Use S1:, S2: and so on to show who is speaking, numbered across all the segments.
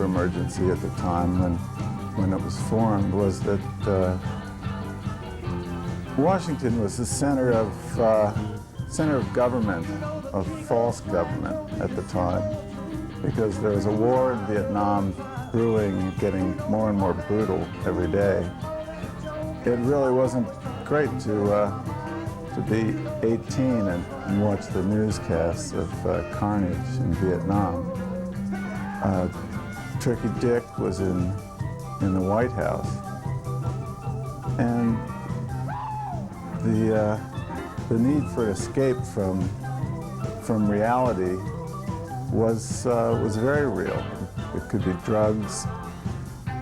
S1: Emergency at the time when it was formed was that Washington was the center of government, of false government at the time, because there was a war in Vietnam brewing, getting more and more brutal every day. It really wasn't great to be 18 and watch the newscasts of carnage in Vietnam. Turkey Dick was in the White House, and the need for escape from reality was very real. It could be drugs,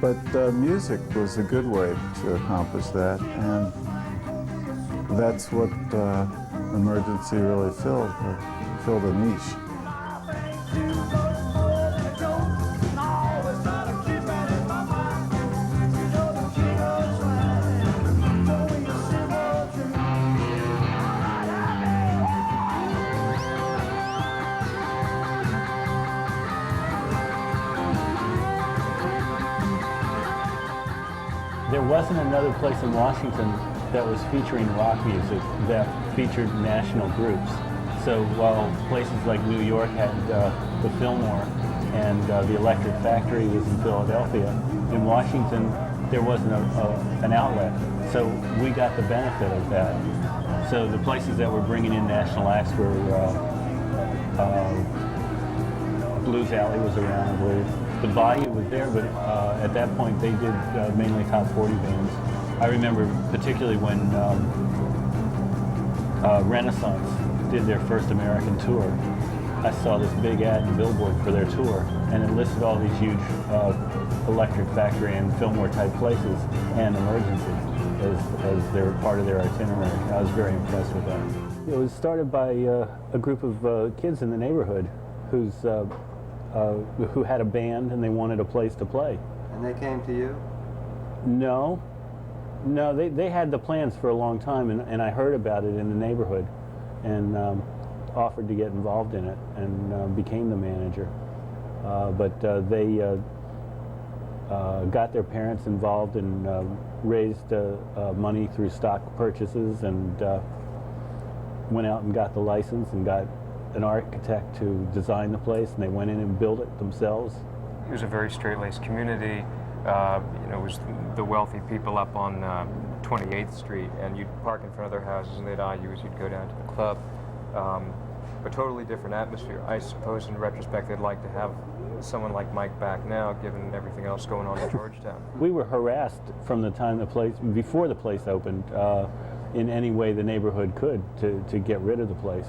S1: but music was a good way to accomplish that, and that's what Emergency really filled a niche.
S2: There wasn't another place in Washington that was featuring rock music that featured national groups. So while places like New York had the Fillmore and the Electric Factory was in Philadelphia, in Washington there wasn't an outlet. So we got the benefit of that. So the places that were bringing in national acts were Blues Alley was around, I believe. The Bayou was there, but at that point they did mainly top 40 bands. I remember particularly when Renaissance did their first American tour. I saw this big ad in Billboard for their tour, and it listed all these huge Electric Factory and Fillmore type places and Emergency as they were part of their itinerary. I was very impressed with that. It was started by a group of kids in the neighborhood who had a band and they wanted a place to play.
S3: And they came to you?
S2: No, they had the plans for a long time, and I heard about it in the neighborhood and offered to get involved in it and became the manager. But they got their parents involved and raised money through stock purchases and went out and got the license and got an architect to design the place, and they went in and built it themselves.
S4: It was a very straight-laced community. It was the wealthy people up on 28th Street, and you'd park in front of their houses and they'd eye you as you'd go down to the club. A totally different atmosphere. I suppose in retrospect they'd like to have someone like Mike back now, given everything else going on in Georgetown.
S2: We were harassed from the time before the place opened, in any way the neighborhood could to get rid of the place.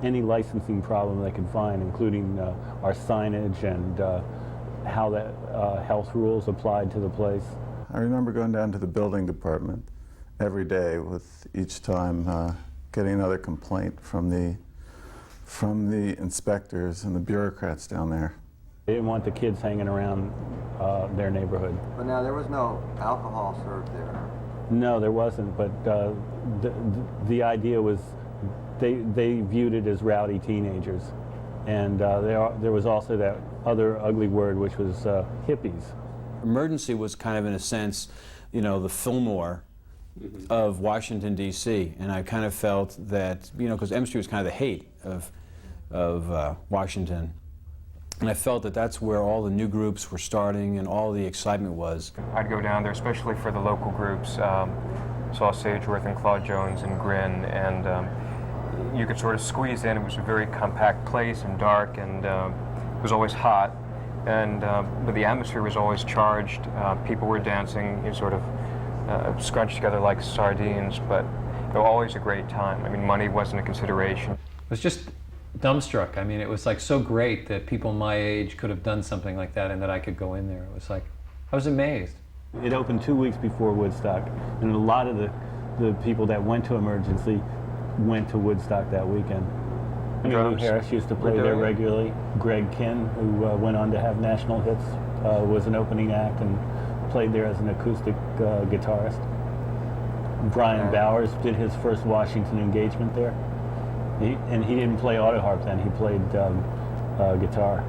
S2: Any licensing problem they could find, including our signage and how the health rules applied to the place.
S1: I remember going down to the building department every day, with each time getting another complaint from the inspectors and the bureaucrats down there.
S2: They didn't want the kids hanging around their neighborhood.
S3: But now there was no alcohol served there.
S2: No, there wasn't, but the idea was they viewed it as rowdy teenagers. And there was also that other ugly word, which was hippies.
S5: Emergency was kind of, in a sense, the Fillmore of Washington, D.C. And I kind of felt that, because M Street was kind of the hate of Washington. And I felt that that's where all the new groups were starting and all the excitement was.
S4: I'd go down there, especially for the local groups. Saw Sageworth and Claude Jones and Grin, and you could sort of squeeze in. It was a very compact place and dark, and it was always hot. And but the atmosphere was always charged. People were dancing, sort of scrunched together like sardines, but always a great time. I mean, money wasn't a consideration.
S6: It was just dumbstruck. I mean, it was like so great that people my age could have done something like that and that I could go in there. It was like, I was amazed.
S2: It opened 2 weeks before Woodstock, and a lot of the people that went to Emergency went to Woodstock that weekend. Lou Harris used to play there regularly. Greg Kinn, who went on to have national hits, was an opening act and played there as an acoustic guitarist. Brian Bowers did his first Washington engagement there. He didn't play autoharp then, he played guitar.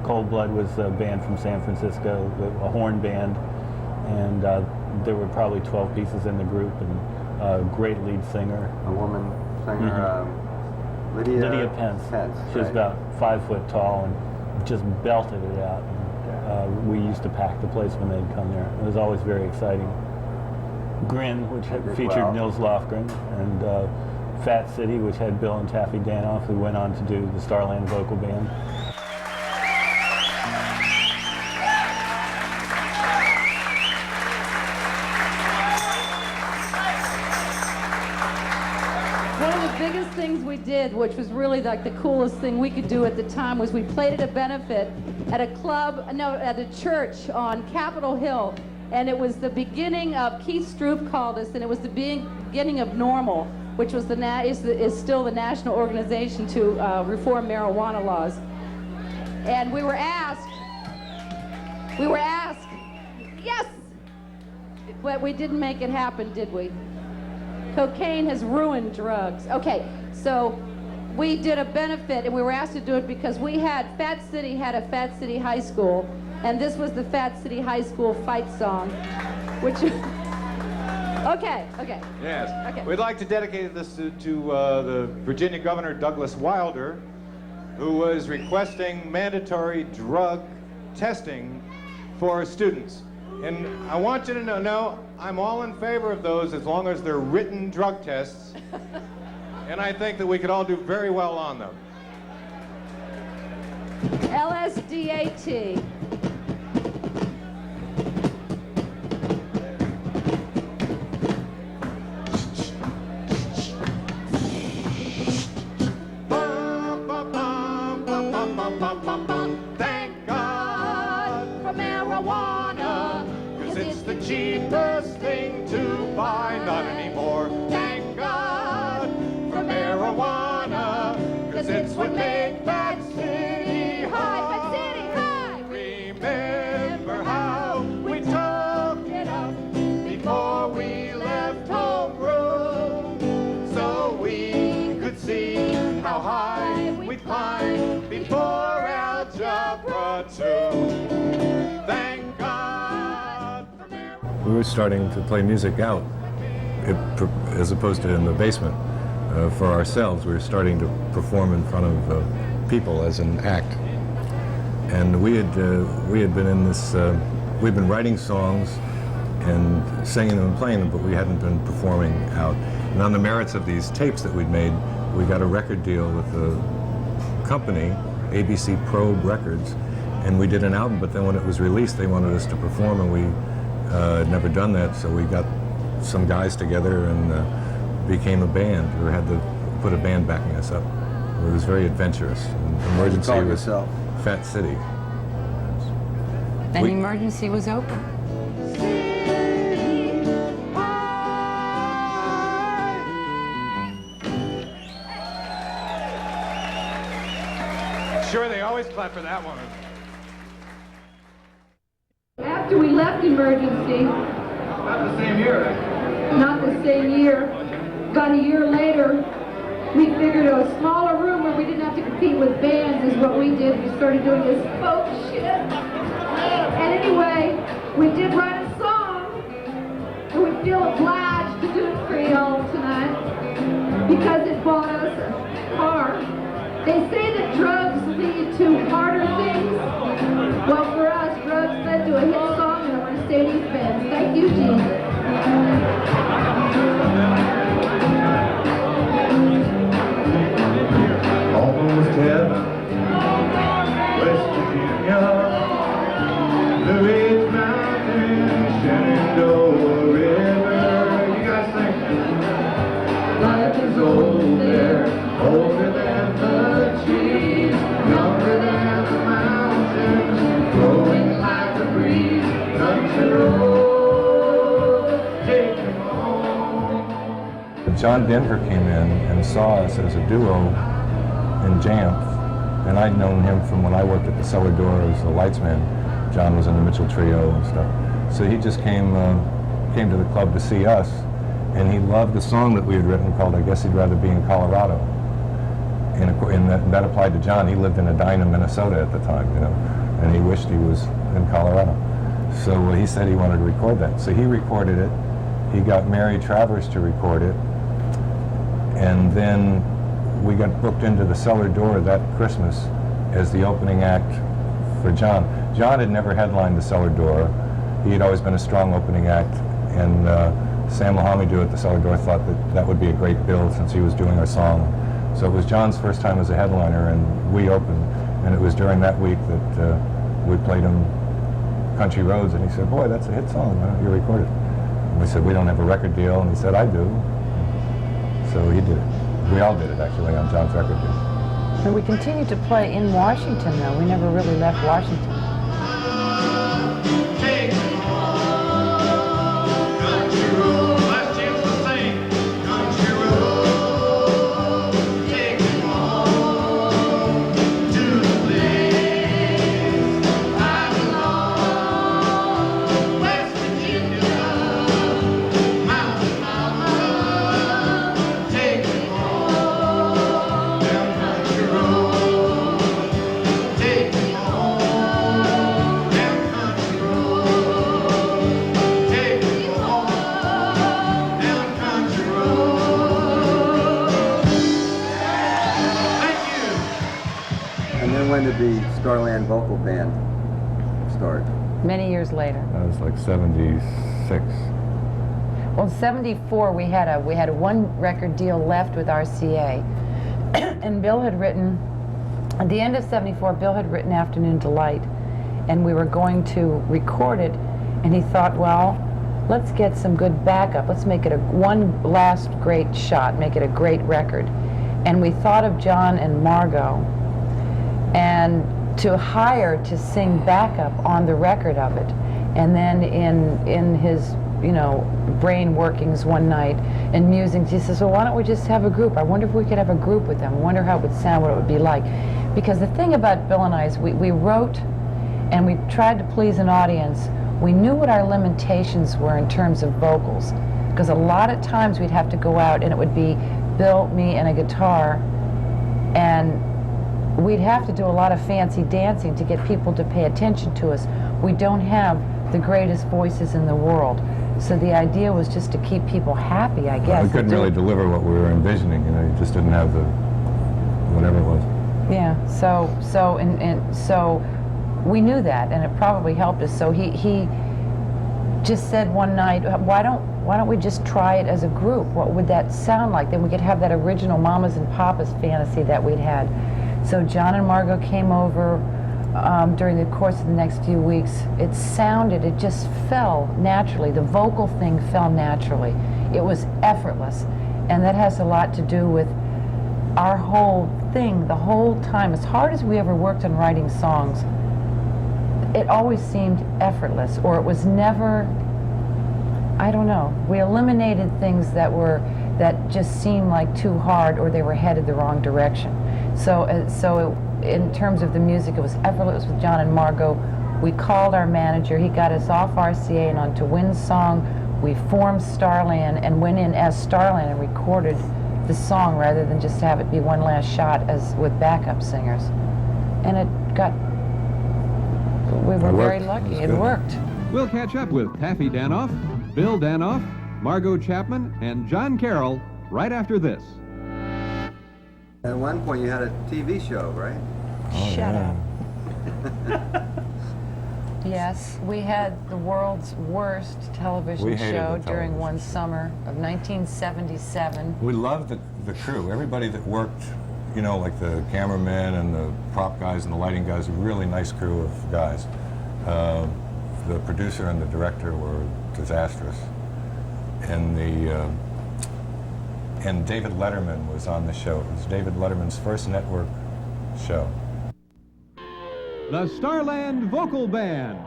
S2: Cold Blood was a band from San Francisco, a horn band, and there were probably 12 pieces in the group, and a great lead singer.
S3: A woman singer, Lydia
S2: Pence. She was
S3: right.
S2: about 5 foot tall and just belted it out. And, we used to pack the place when they'd come there. It was always very exciting. Grin, which had featured Nils Lofgren, and Fat City, which had Bill and Taffy Danoff, who went on to do the Starland Vocal Band.
S7: One of the biggest things we did, which was really like the coolest thing we could do at the time, was we played at a benefit at a club, no, at a church on Capitol Hill. And it was the beginning of, Keith Stroop called us, and it was the beginning of NORML, which was is still the national organization to reform marijuana laws. And we were asked, yes, but we didn't make it happen, did we? Cocaine has ruined drugs. Okay, so we did a benefit, and we were asked to do it because Fat City had a Fat City High School, and this was the Fat City High School fight song, which, okay.
S8: Yes.
S7: Okay.
S8: We'd like to dedicate this to the Virginia Governor Douglas Wilder, who was requesting mandatory drug testing for students. And I want you to know I'm all in favor of those as long as they're written drug tests. And I think that we could all do very well on them.
S7: LSDAT.
S8: Thank God for marijuana, 'cause it's the cheapest thing to buy, not anymore. Thank God for marijuana, 'cause it's what makes Fat City high.
S7: Fat City high.
S8: Remember how we took it up before we left homeroom, so we could see how high we'd climb before Algebra 2. Thank God for marijuana.
S9: We were starting to play music out, as opposed to in the basement. For ourselves, we were starting to perform in front of people as an act. And we had been in this, we'd been writing songs and singing them and playing them, but we hadn't been performing out. And on the merits of these tapes that we'd made, we got a record deal with a company, ABC Probe Records, and we did an album, but then when it was released, they wanted us to perform, and we had never done that, so we got some guys together and became a band, or had to put a band backing us up. It was very adventurous. And Emergency
S3: call
S9: was
S3: yourself?
S9: Fat City.
S10: And Emergency was open.
S8: Sure, they always clap for that one.
S7: After we left Emergency,
S8: Not the same year, right?
S7: not the same year, about a year later, we figured a smaller room where we didn't have to compete with bands is what we did. We started doing this folk shit. And anyway, we did write a song, and we feel obliged to do it for y'all tonight because it bought us a car. They say that drugs lead to harder things. Well, for us, drugs led to a hit song and a Mercedes-Benz. Thank you, Jesus.
S8: Almost heaven, West Virginia, Blue Ridge Mountains, Shenandoah River. You guys think life is old there, older than the trees, younger than the mountains, growing like a breeze. Country road, take me home.
S9: John Denver came in and saw us as a duo in Jamf, and I'd known him from when I worked at the Cellar Door as a lightsman. John was in the Mitchell Trio and stuff. So he just came to the club to see us, and he loved the song that we had written called "I Guess He'd Rather Be in Colorado." And that applied to John. He lived in Edina, Minnesota at the time, you know. and he wished he was in Colorado. So he said he wanted to record that. So he recorded it. He got Mary Travers to record it, and then we got booked into the Cellar Door that Christmas as the opening act for John. John had never headlined the Cellar Door. He had always been a strong opening act, and Sam Lahamidou at the Cellar Door thought that that would be a great bill since he was doing our song. So it was John's first time as a headliner, and we opened, and it was during that week that we played him Country Roads, and he said, "Boy, that's a hit song, why don't you record it?" And we said, "We don't have a record deal," and he said, "I do." So he did it. We all did it, actually, on John's record deal.
S10: And we continued to play in Washington, though. We never really left Washington.
S3: When did the Starland Vocal Band start?
S10: Many years later.
S9: That was like 76.
S10: Well, in '74 we had a one record deal left with RCA, and Bill had written, at the end of '74, Bill had written Afternoon Delight, and we were going to record it, and he thought, well, let's get some good backup. Let's make it one last great shot, make it a great record. And we thought of John and Margot, and to hire to sing backup on the record of it. And then in his, brain workings one night and musings, he says, well, why don't we just have a group? I wonder if we could have a group with them. I wonder how it would sound, what it would be like. Because the thing about Bill and I is we wrote and we tried to please an audience. We knew what our limitations were in terms of vocals, because a lot of times we'd have to go out and it would be Bill, me, and a guitar, and we'd have to do a lot of fancy dancing to get people to pay attention to us. We don't have the greatest voices in the world. So the idea was just to keep people happy, I guess.
S9: Well, we couldn't really deliver what we were envisioning, you just didn't have the, whatever it was.
S10: Yeah, so we knew that, and it probably helped us. So he just said one night, why don't we just try it as a group? What would that sound like? Then we could have that original Mamas and Papas fantasy that we'd had. So John and Margot came over during the course of the next few weeks. It just fell naturally. The vocal thing fell naturally. It was effortless. And that has a lot to do with our whole thing, the whole time. As hard as we ever worked on writing songs, it always seemed effortless, or it was never, I don't know. We eliminated things that just seemed like too hard, or they were headed the wrong direction. So in terms of the music, it was effortless with John and Margot. We called our manager. He got us off RCA and onto Wynn's song. We formed Starland and went in as Starland and recorded the song rather than just have it be one last shot as with backup singers. And we were very lucky. It worked.
S11: We'll catch up with Taffy Danoff, Bill Danoff, Margot Chapman, and John Carroll right after this.
S3: At one point you had a TV show, right?
S10: Shut up. Yes, we had the world's worst television show during one summer of 1977.
S9: We loved the crew. Everybody that worked, like the cameramen and the prop guys and the lighting guys, a really nice crew of guys. The producer and the director were disastrous. And David Letterman was on the show. It was David Letterman's first network show.
S11: The Starland Vocal Band.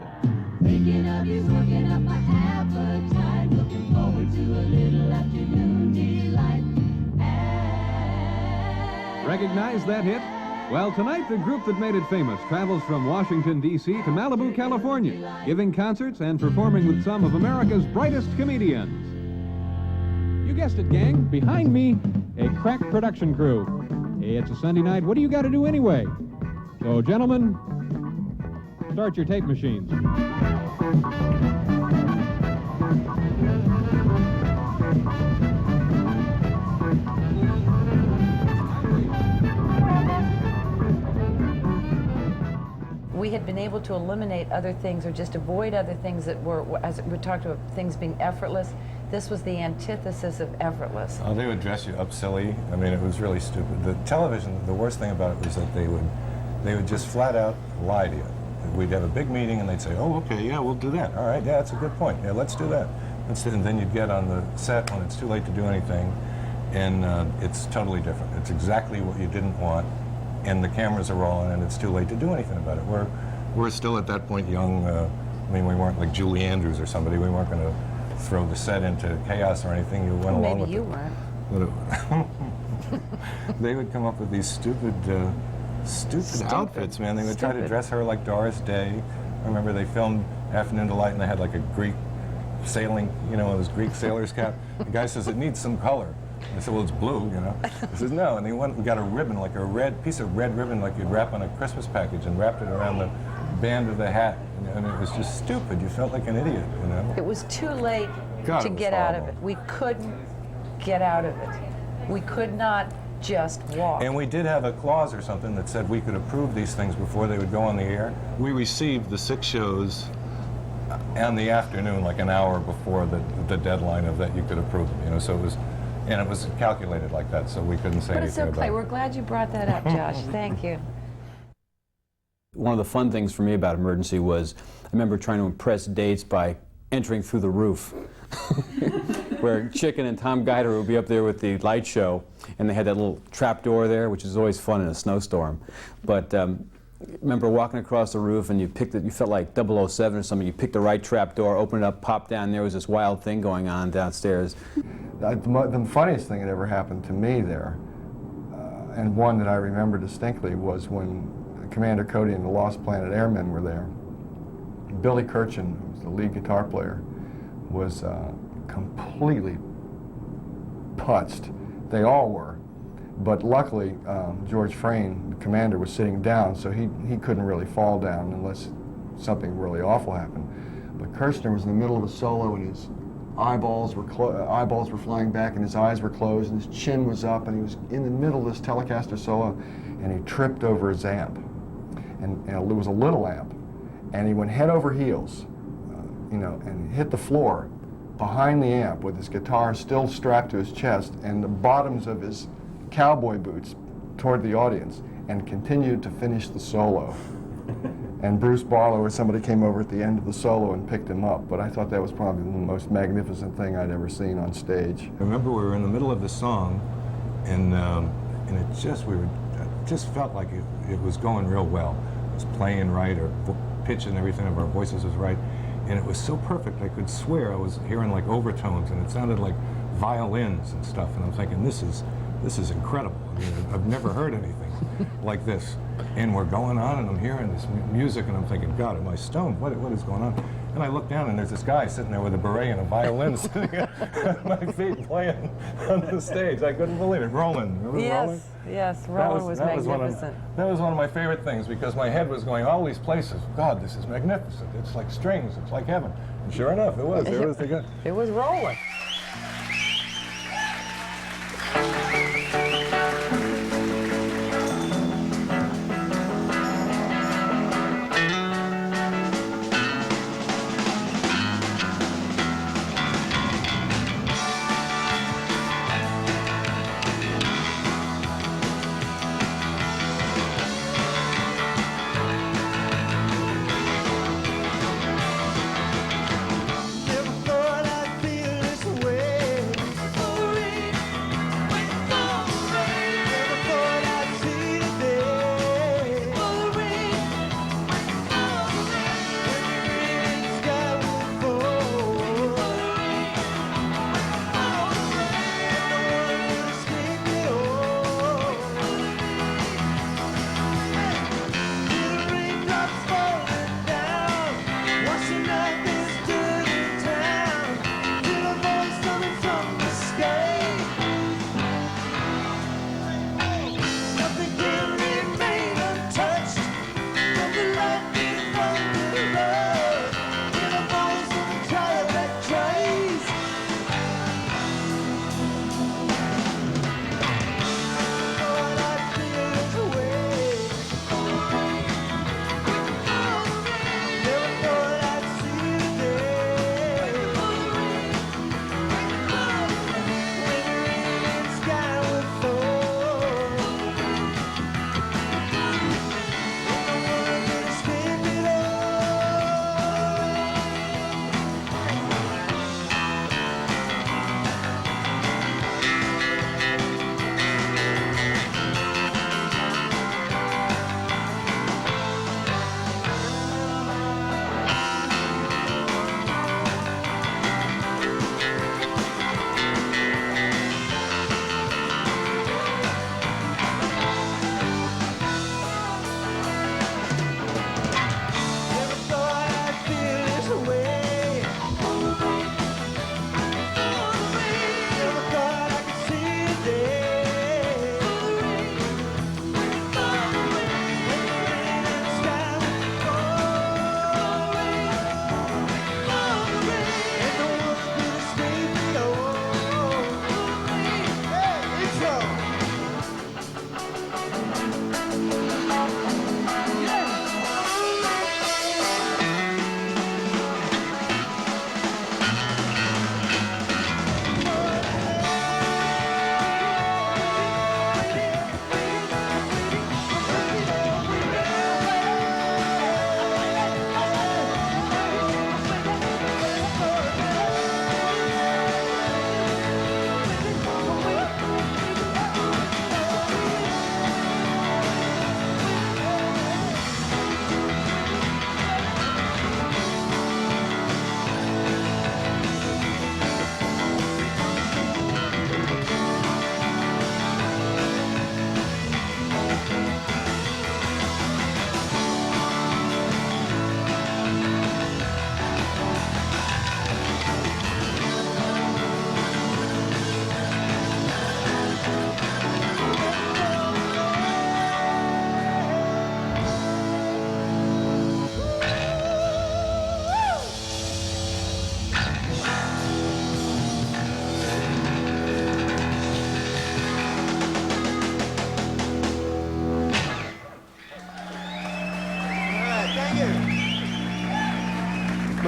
S12: Waking up is working up my appetite. Looking forward to a little afternoon delight.
S11: Recognize that hit? Well, tonight the group that made it famous travels from Washington, D.C. to Malibu, California, giving concerts and performing with some of America's brightest comedians. You guessed it, gang. Behind me, a crack production crew. Hey, it's a Sunday night. What do you got to do anyway? So, gentlemen, Start your tape machines.
S10: We had been able to eliminate other things or just avoid other things that were, as we talked about things being effortless, this was the antithesis of effortless.
S9: Oh, they would dress you up silly. I mean, it was really stupid. The television, the worst thing about it was that they would just flat out lie to you. We'd have a big meeting and they'd say, oh, okay, yeah, we'll do that. All right, yeah, that's a good point. Yeah, let's do that. And then you'd get on the set when it's too late to do anything, and it's totally different. It's exactly what you didn't want, and the cameras are rolling, and it's too late to do anything about it. We're still at that point young. I mean, we weren't like Julie Andrews or somebody. We weren't going to throw the set into chaos or anything. You went along with it.
S10: Maybe you weren't.
S9: They would come up with these stupid outfits, man. They would try to dress her like Doris Day. I remember they filmed Afternoon Delight, and they had like a Greek sailing, you know, this Greek sailor's cap. The guy says, it needs some color. I said, well, it's blue, you know. He says, no, and they went and got a ribbon, like a red piece of red ribbon like you'd wrap on a Christmas package, and wrapped it around the band of the hat. And it was just stupid. You felt like an idiot, you know.
S10: It was too late
S9: God,
S10: to get out of it. We couldn't get out of it. We could not just walk.
S9: And we did have a clause or something that said we could approve these things before they would go on the air. We received the 6 shows in the afternoon, like an hour before the deadline of that you could approve them, you know, so it was calculated like that, so we couldn't say
S10: but
S9: anything
S10: it's okay.
S9: about it.
S10: We're glad you brought that up, Josh. Thank you.
S5: One of the fun things for me about Emergency was I remember trying to impress dates by entering through the roof. Where Chicken and Tom Guider would be up there with the light show, and they had that little trap door there, which is always fun in a snowstorm. But remember walking across the roof and you felt like 007 or something, you picked the right trap door, opened it up, popped down, there was this wild thing going on downstairs.
S13: The funniest thing that ever happened to me there, and one that I remember distinctly, was when Commander Cody and the Lost Planet Airmen were there. Billy Kirchen, who was the lead guitar player, was completely putzed. They all were. But luckily, George Frayne, the commander, was sitting down, so he couldn't really fall down unless something really awful happened. But Kirchner was in the middle of a solo, and his eyeballs were flying back, and his eyes were closed, and his chin was up, and he was in the middle of this Telecaster solo, and he tripped over his amp. And it was a little amp, and he went head over heels, you know, and hit the floor behind the amp with his guitar still strapped to his chest and the bottoms of his cowboy boots toward the audience, and continued to finish the solo. And Bruce Barlow or somebody came over at the end of the solo and picked him up, but I thought that was probably the most magnificent thing I'd ever seen on stage.
S9: I remember we were in the middle of the song, and it just felt like it was going real well. It was playing right, our pitch and everything of our voices was right, and it was so perfect I could swear I was hearing like overtones, and it sounded like violins and stuff, and I'm thinking, this is incredible. I mean, I've never heard anything like this. And we're going on, and I'm hearing this music, and I'm thinking, God, am I stoned? What is going on? And I look down, and there's this guy sitting there with a beret and a violin sitting at my feet playing on the stage. I couldn't believe it. Roland. Remember Roland?
S10: Yes, Roland was magnificent.
S9: That was one of my favorite things, because my head was going all these places. God, this is magnificent. It's like strings. It's like heaven. And sure enough, it was. There was the guy.
S10: It was Roland.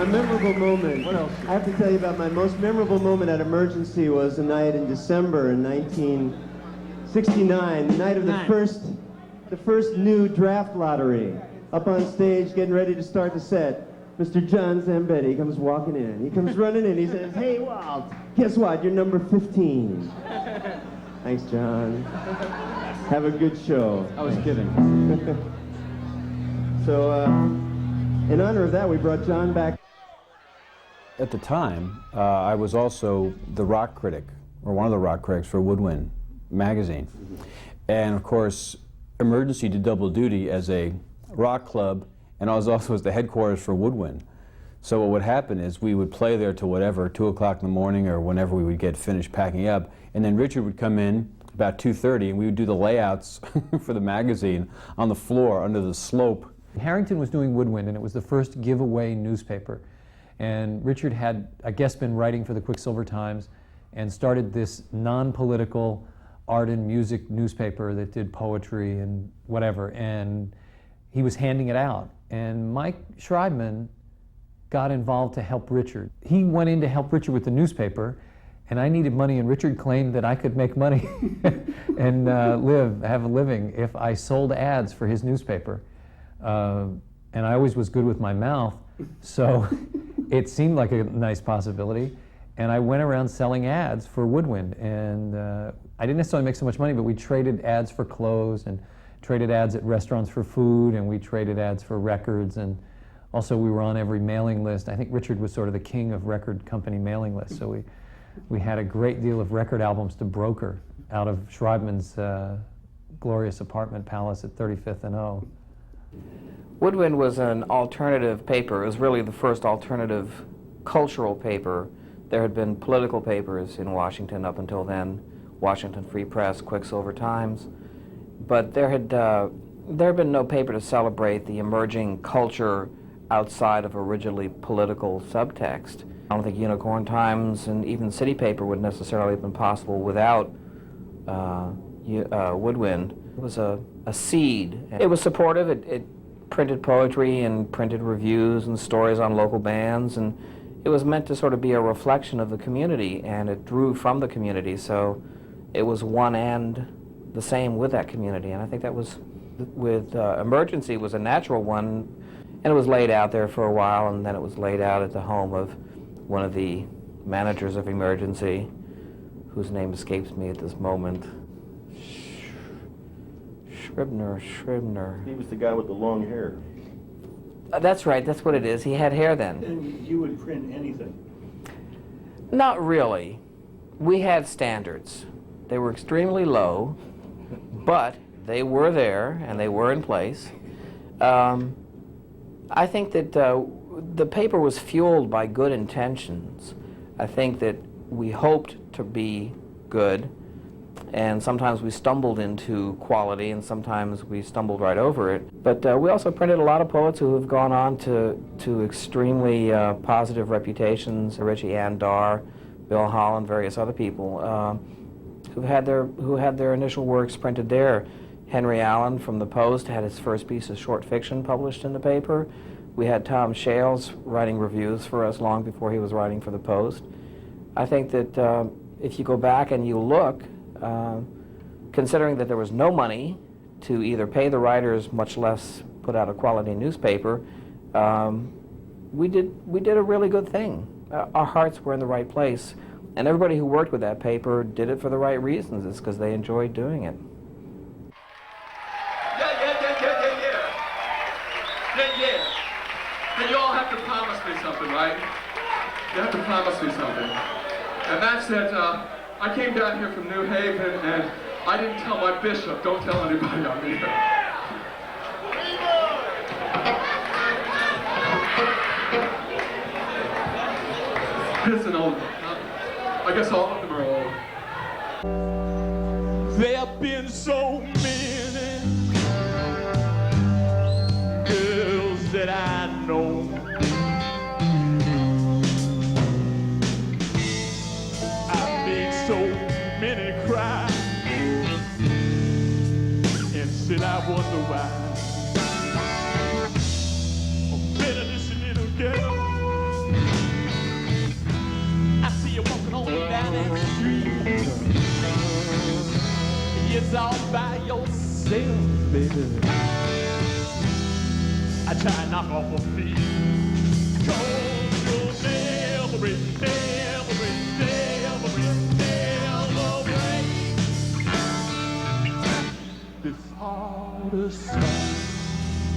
S14: My memorable moment. What else? I have to tell you about my most memorable moment at Emergency was a night in December in 1969, the night of the first new draft lottery. Up on stage, getting ready to start the set. Mr. John Zambetti comes walking in. He comes running in. He says, "Hey, Walt, guess what? You're number 15. Thanks, John. Have a good show.
S6: I was kidding.
S14: So, in honor of that, we brought John back.
S5: At the time, I was also the rock critic, or one of the rock critics for Woodwind magazine. And of course, Emergency did double duty as a rock club, and I was also as the headquarters for Woodwind. So what would happen is we would play there till whatever, 2 o'clock in the morning or whenever we would get finished packing up, and then Richard would come in about 2:30 and we would do the layouts for the magazine on the floor under the slope.
S6: Harrington was doing Woodwind, and it was the first giveaway newspaper. And Richard had, I guess, been writing for the Quicksilver Times and started this non-political art and music newspaper that did poetry and whatever. And he was handing it out. And Mike Schreibman got involved to help Richard. He went in to help Richard with the newspaper, and I needed money, and Richard claimed that I could make money and have a living if I sold ads for his newspaper. And I always was good with my mouth, so it seemed like a nice possibility. And I went around selling ads for Woodwind, and I didn't necessarily make so much money, but we traded ads for clothes and traded ads at restaurants for food, and we traded ads for records, and also we were on every mailing list. I think Richard was sort of the king of record company mailing lists, so we had a great deal of record albums to broker out of Schreibman's glorious apartment palace at 35th and O.
S15: Woodwind was an alternative paper. It was really the first alternative cultural paper. There had been political papers in Washington up until then, Washington Free Press, Quicksilver Times, but there had been no paper to celebrate the emerging culture outside of a rigidly political subtext. I don't think Unicorn Times and even City Paper would necessarily have been possible without Woodwind. It was a seed. It was supportive. It printed poetry and printed reviews and stories on local bands, and it was meant to sort of be a reflection of the community, and it drew from the community, so it was one and the same with that community. And I think that was, with Emergency, was a natural one, and it was laid out there for a while, and then it was laid out at the home of one of the managers of Emergency, whose name escapes me at this moment. Scribner.
S16: He was the guy with the long hair.
S15: That's right, that's what it is. He had hair then.
S16: And you would print anything?
S15: Not really. We had standards. They were extremely low, but they were there and they were in place. I think that the paper was fueled by good intentions. I think that we hoped to be good, and sometimes we stumbled into quality, and sometimes we stumbled right over it. But we also printed a lot of poets who have gone on to extremely positive reputations. Richie Andar, Bill Holland, various other people who had their initial works printed there. Henry Allen from the Post had his first piece of short fiction published in the paper. We had Tom Shales writing reviews for us long before he was writing for the Post. I think that if you go back and you look, considering that there was no money to either pay the writers, much less put out a quality newspaper, we did a really good thing. Our hearts were in the right place, and everybody who worked with that paper did it for the right reasons. It's because they enjoyed doing it.
S17: Yeah. And you all have to promise me something, right? You have to promise me something. And that's that I came down here from New Haven, and I didn't tell my bishop. Don't tell anybody I'm here. Here's an old one. I guess all of them are old. There have been so many girls that I know. I've made so many cry, and still I wonder why. Oh, better this little girl
S18: that street. It's all by yourself, baby. I try to knock off her feet. 'Cause you'll never break, never break, never break, never break this heart of stone.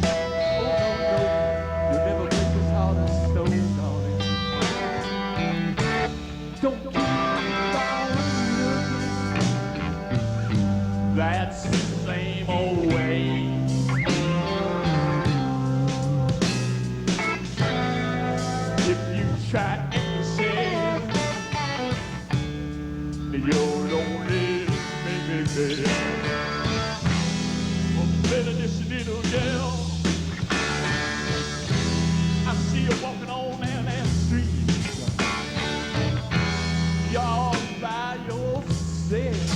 S18: Oh no, you'll never break this heart of stone, darling. Don't keep on looking. That's the same old way. If you try anything, you're lonely, baby. Oh, better this little girl. I see you walking on down that street. You're all by yourself.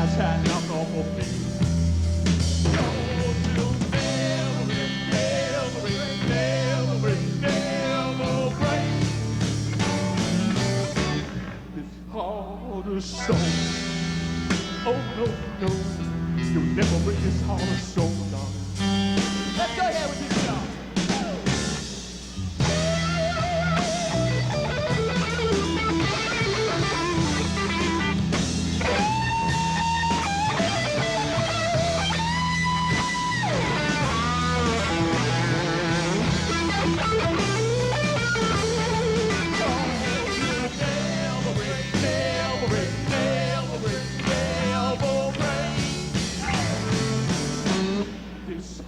S18: I try to knock off her feet. Soul. Oh no, no, you'll never break this heart of soul, darling. Let's go ahead with this song.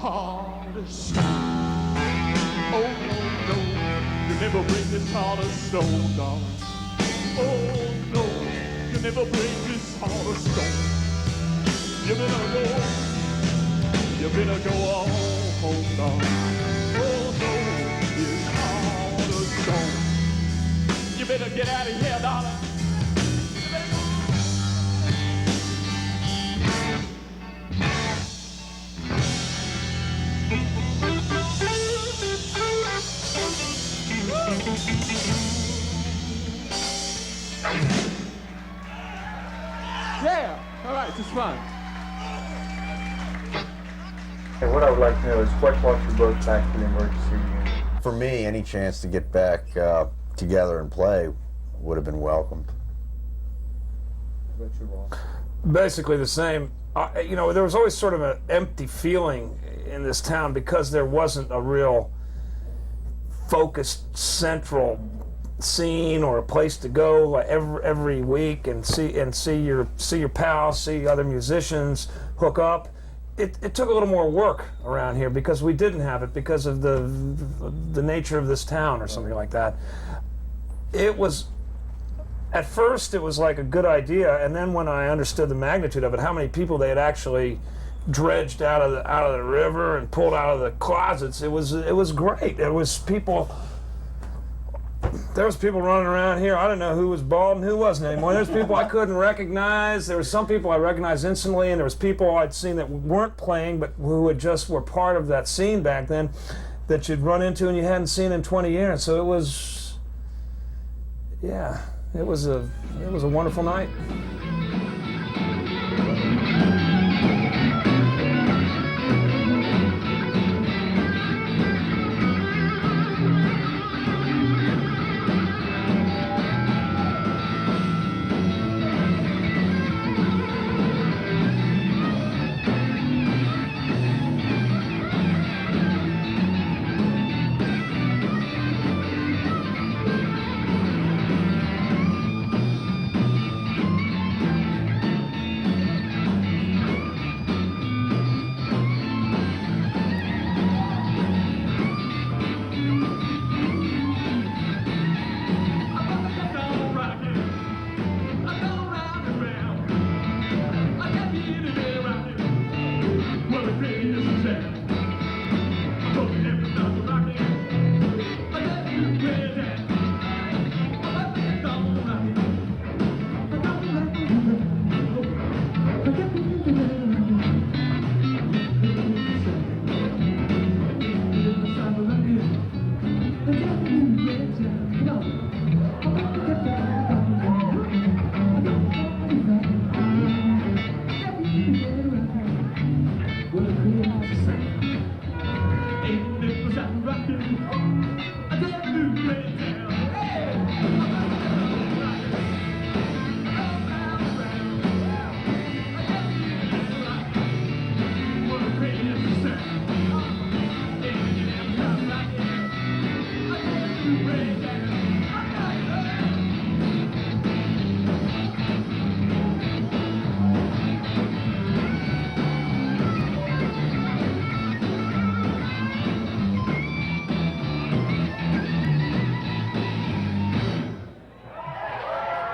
S18: Heart of stone. Oh no, no, you never break this heart of stone, darling. Oh no, you never break this heart of stone. You better go on home, darling. Oh no, this heart of stone. You better get out of here, darling. Yeah, all right, it's fun.
S19: And what I would like to know is what brought you both back to the emergency unit?
S20: For me, any chance to get back together and play would have been welcomed.
S19: What about you, Ross?
S21: Basically the same. You know, there was always sort of an empty feeling in this town because there wasn't a real focused central scene or a place to go like every week and see your pals, see other musicians, hook up. It took a little more work around here because we didn't have it because of the nature of this town or something like that. It was, at first it was like a good idea, and then when I understood the magnitude of it, how many people they had actually dredged out of the river and pulled out of the closets, it was great. There was people running around here. I don't know who was bald and who wasn't anymore. There's people I couldn't recognize. There were some people I recognized instantly, and there was people I'd seen that weren't playing but who had just were part of that scene back then that you'd run into and you hadn't seen in 20 years. So it was, yeah, it was a wonderful night.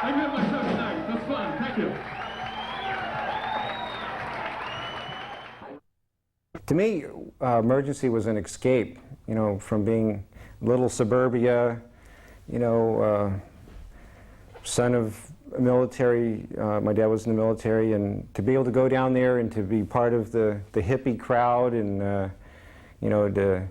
S17: I enjoyed my show tonight. It was fun. Thank you.
S1: To me, Emergency was an escape, you know, from being little suburbia, you know, son of a military, my dad was in the military, and to be able to go down there and to be part of the hippie crowd and, you know, to,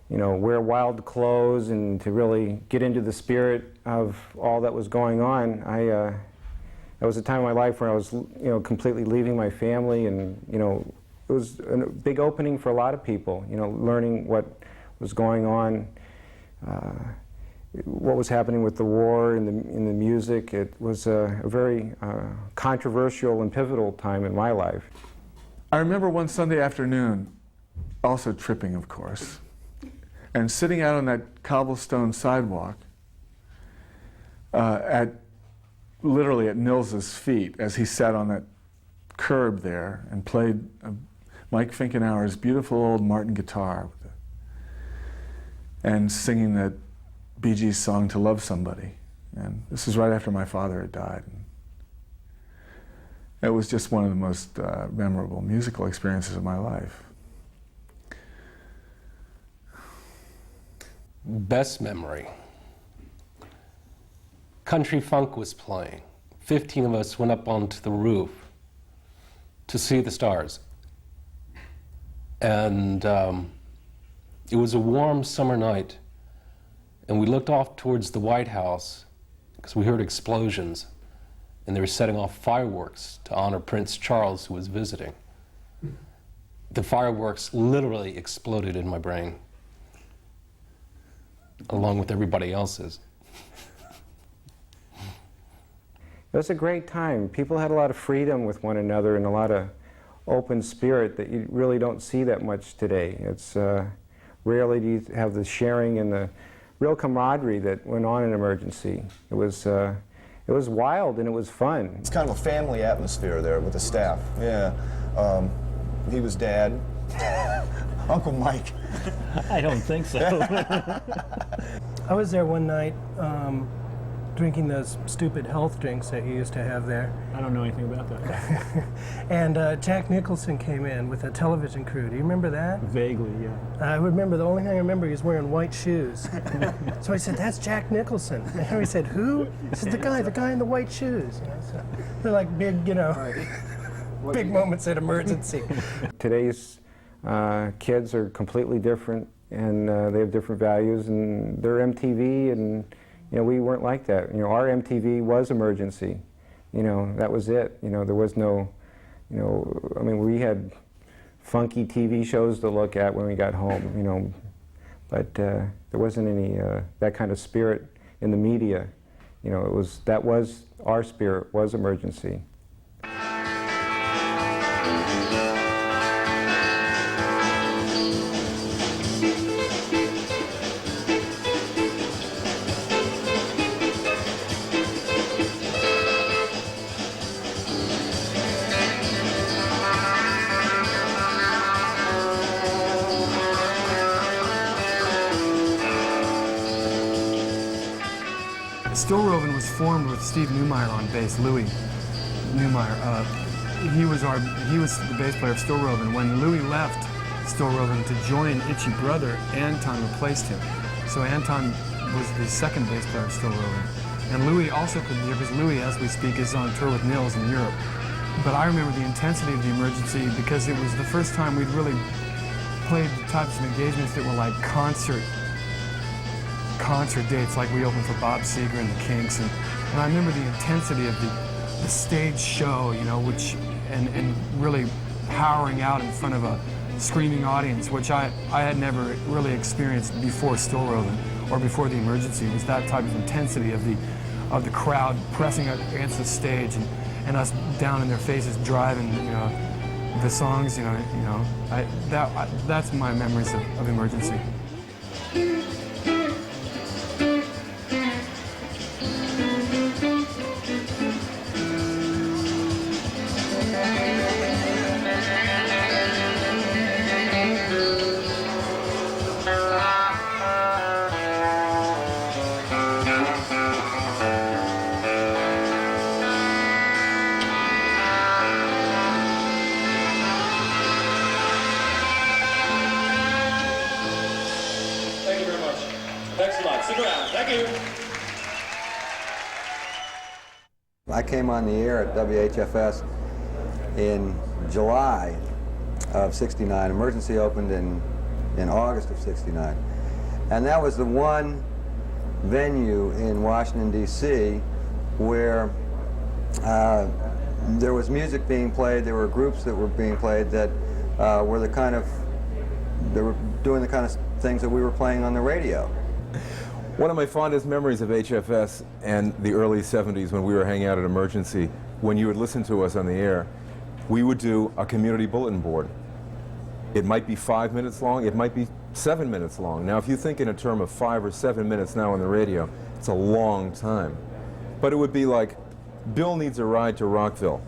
S1: you know, wear wild clothes and to really get into the spirit of all that was going on. That was a time in my life where I was, you know, completely leaving my family, and, you know, it was a big opening for a lot of people, you know, learning what was going on, what was happening with the war in the music. It was a very controversial and pivotal time in my life.
S22: I remember one Sunday afternoon, also tripping, of course, and sitting out on that cobblestone sidewalk literally at Nils's feet as he sat on that curb there and played Mike Finkenauer's beautiful old Martin guitar and singing that Bee Gees song, To Love Somebody. And this was right after my father had died. It was just one of the most memorable musical experiences of my life.
S23: Best memory. Country funk was playing. 15 of us went up onto the roof to see the stars. And it was a warm summer night, and we looked off towards the White House because we heard explosions, and they were setting off fireworks to honor Prince Charles, who was visiting. The fireworks literally exploded in my brain, along with everybody else's.
S1: It was a great time. People had a lot of freedom with one another and a lot of open spirit that you really don't see that much today. It's rarely do you have the sharing and the real camaraderie that went on in Emergency. It was wild and it was fun.
S24: It's kind of a family atmosphere there with the staff. Yeah, he was Dad. Uncle Mike.
S2: I don't think so.
S25: I was there one night drinking those stupid health drinks that you used to have there.
S2: I don't know anything about that.
S25: And Jack Nicholson came in with a television crew. Do you remember that?
S2: Vaguely, yeah.
S25: I remember, the only thing I remember, he was wearing white shoes. So I said, that's Jack Nicholson. And Harry said, who? He said, the guy in the white shoes. You know, so they're like big, you know, big moments at Emergency.
S1: Today's kids are completely different, and they have different values, and they're MTV, and you know, we weren't like that. You know, our MTV was Emergency. You know, that was it. You know, there was no, you know, I mean, we had funky TV shows to look at when we got home, you know, but there wasn't any that kind of spirit in the media. You know, that was our spirit, was Emergency.
S13: Still Rovin' was formed with Steve Neumeyer on bass, Louis Neumeyer. He was the bass player of Still Rovin'. When Louis left Still Rovin' to join Itchy Brother, Anton replaced him. So Anton was the second bass player of Still Rovin'. And Louis also couldn't hear, because Louis, as we speak, is on tour with Nils in Europe. But I remember the intensity of the Emergency because it was the first time we'd really played the types of engagements that were like concert dates, like we opened for Bob Seger and the Kinks, and I remember the intensity of the stage show, you know, and really powering out in front of a screaming audience, which I had never really experienced before Still Rovin' or before the Emergency. It was that type of intensity of the crowd pressing against the stage and us down in their faces driving, you know, the songs, you know. That's my memories of Emergency.
S17: you.
S3: I came on the air at WHFS in July of '69. Emergency opened in August of '69. And that was the one venue in Washington, D.C. where there was music being played, there were groups that were being played that were the kind of, they were doing the kind of things that we were playing on the radio.
S4: One of my fondest memories of HFS and the early 70s when we were hanging out at Emergency, when you would listen to us on the air, we would do a community bulletin board. It might be 5 minutes long, it might be 7 minutes long. Now if you think in a term of 5 or 7 minutes now on the radio, it's a long time. But it would be like, Bill needs a ride to Rockville.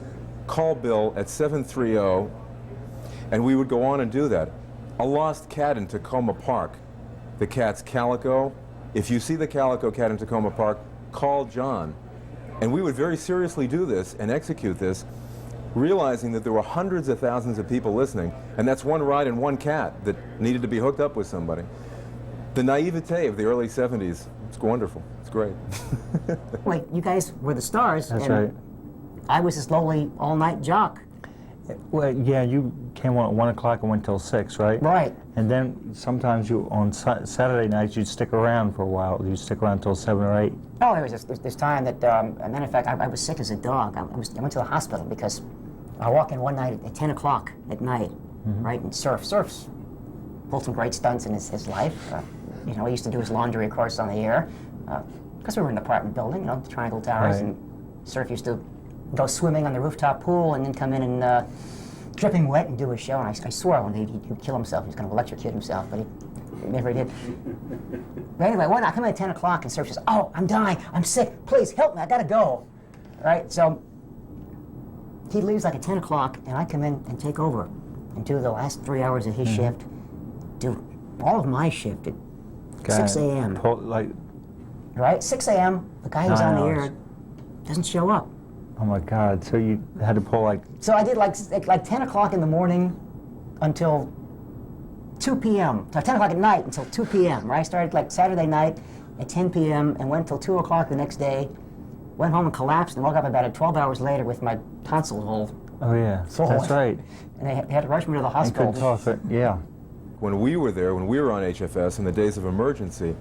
S4: Call Bill at 730, and we would go on and do that. A lost cat in Tacoma Park. The cat's Calico. If you see the Calico cat in Tacoma Park, call John. And we would very seriously do this and execute this, realizing that there were hundreds of thousands of people listening, and that's one ride and one cat that needed to be hooked up with somebody. The naivete of the early 70s, it's wonderful. It's great.
S7: Well, you guys were the stars.
S8: That's
S7: and
S8: right.
S7: I was this lowly all-night jock.
S8: Well, yeah, you came on at 1 o'clock and went till 6, right?
S7: Right.
S8: And then sometimes you, on Saturday nights, you'd stick around for a while. You'd stick around till 7 or 8.
S7: Oh, there was this time that, a matter of fact, I was sick as a dog. I went to the hospital because I walked in one night at 10 o'clock at night, right, and Surf's pulled some great stunts in his life. You know, he used to do his laundry, of course, on the air, because we were in an apartment building, you know, the Triangle Towers,
S8: Right.
S7: and Surf used to go swimming on the rooftop pool and then come in and dripping wet and do his show. And I swore one day he'd kill himself. He was going to electrocute himself, but he never did. But anyway, one night I come in at 10 o'clock and Surf says, "Oh, I'm dying. I'm sick. Please help me. I got to go." All right, so he leaves like at 10 o'clock, and I come in and take over and do the last 3 hours of his shift, do all of my shift at 6 a.m.
S8: Like,
S7: Right? 6 a.m., the guy who's on
S8: 9
S7: the
S8: hours.
S7: air doesn't show up.
S8: oh my God, so you had to pull like,
S7: So I did like 10 o'clock in the morning until 2 p.m. So 10 o'clock at night until 2 p.m. Right? I started like Saturday night at 10 p.m. and went till 2 o'clock the next day. Went home and collapsed and woke up about 12 hours later with my tonsil hole.
S8: oh yeah,
S7: full.
S8: that's right.
S7: And they had to rush me to the
S8: I
S7: hospital.
S8: couldn't talk, but yeah.
S4: When we were there, when we were on HFS in the days of Emergency,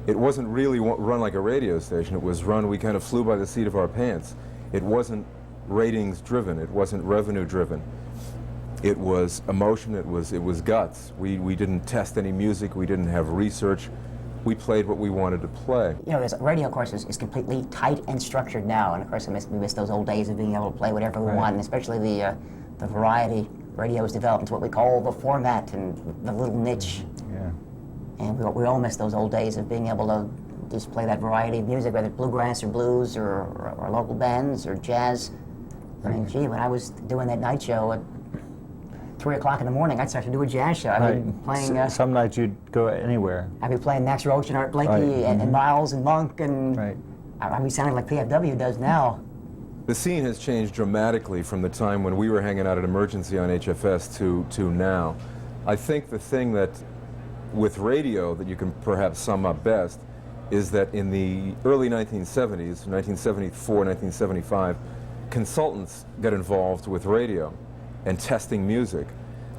S4: it wasn't really run like a radio station. It was run, we kind of flew by the seat of our pants. It wasn't ratings driven. It wasn't revenue driven. It was emotion. It was guts. We didn't test any music. We didn't have research. We played what we wanted to play.
S7: You know, this radio, of course, is completely tight and structured now. And of course, we miss those old days of being able to play whatever we want, and especially the variety. Radio has developed into what we call the format and the little niche.
S8: Yeah.
S7: And we all miss those old days of being able to just play that variety of music, whether it's bluegrass or blues or local bands or jazz. I mean, gee, when I was doing that night show at 3 o'clock in the morning, I'd start to do a jazz show. I'd be playing.
S8: Some nights you'd go anywhere.
S7: I'd be playing Max Roach and Art Blakey
S8: Right.
S7: and Miles and Monk and I'd be sounding like PFW does now.
S4: The scene has changed dramatically from the time when we were hanging out at Emergency on HFS to now. I think the thing that, with radio, that you can perhaps sum up best is that in the early 1970s, 1974, 1975, consultants got involved with radio and testing music.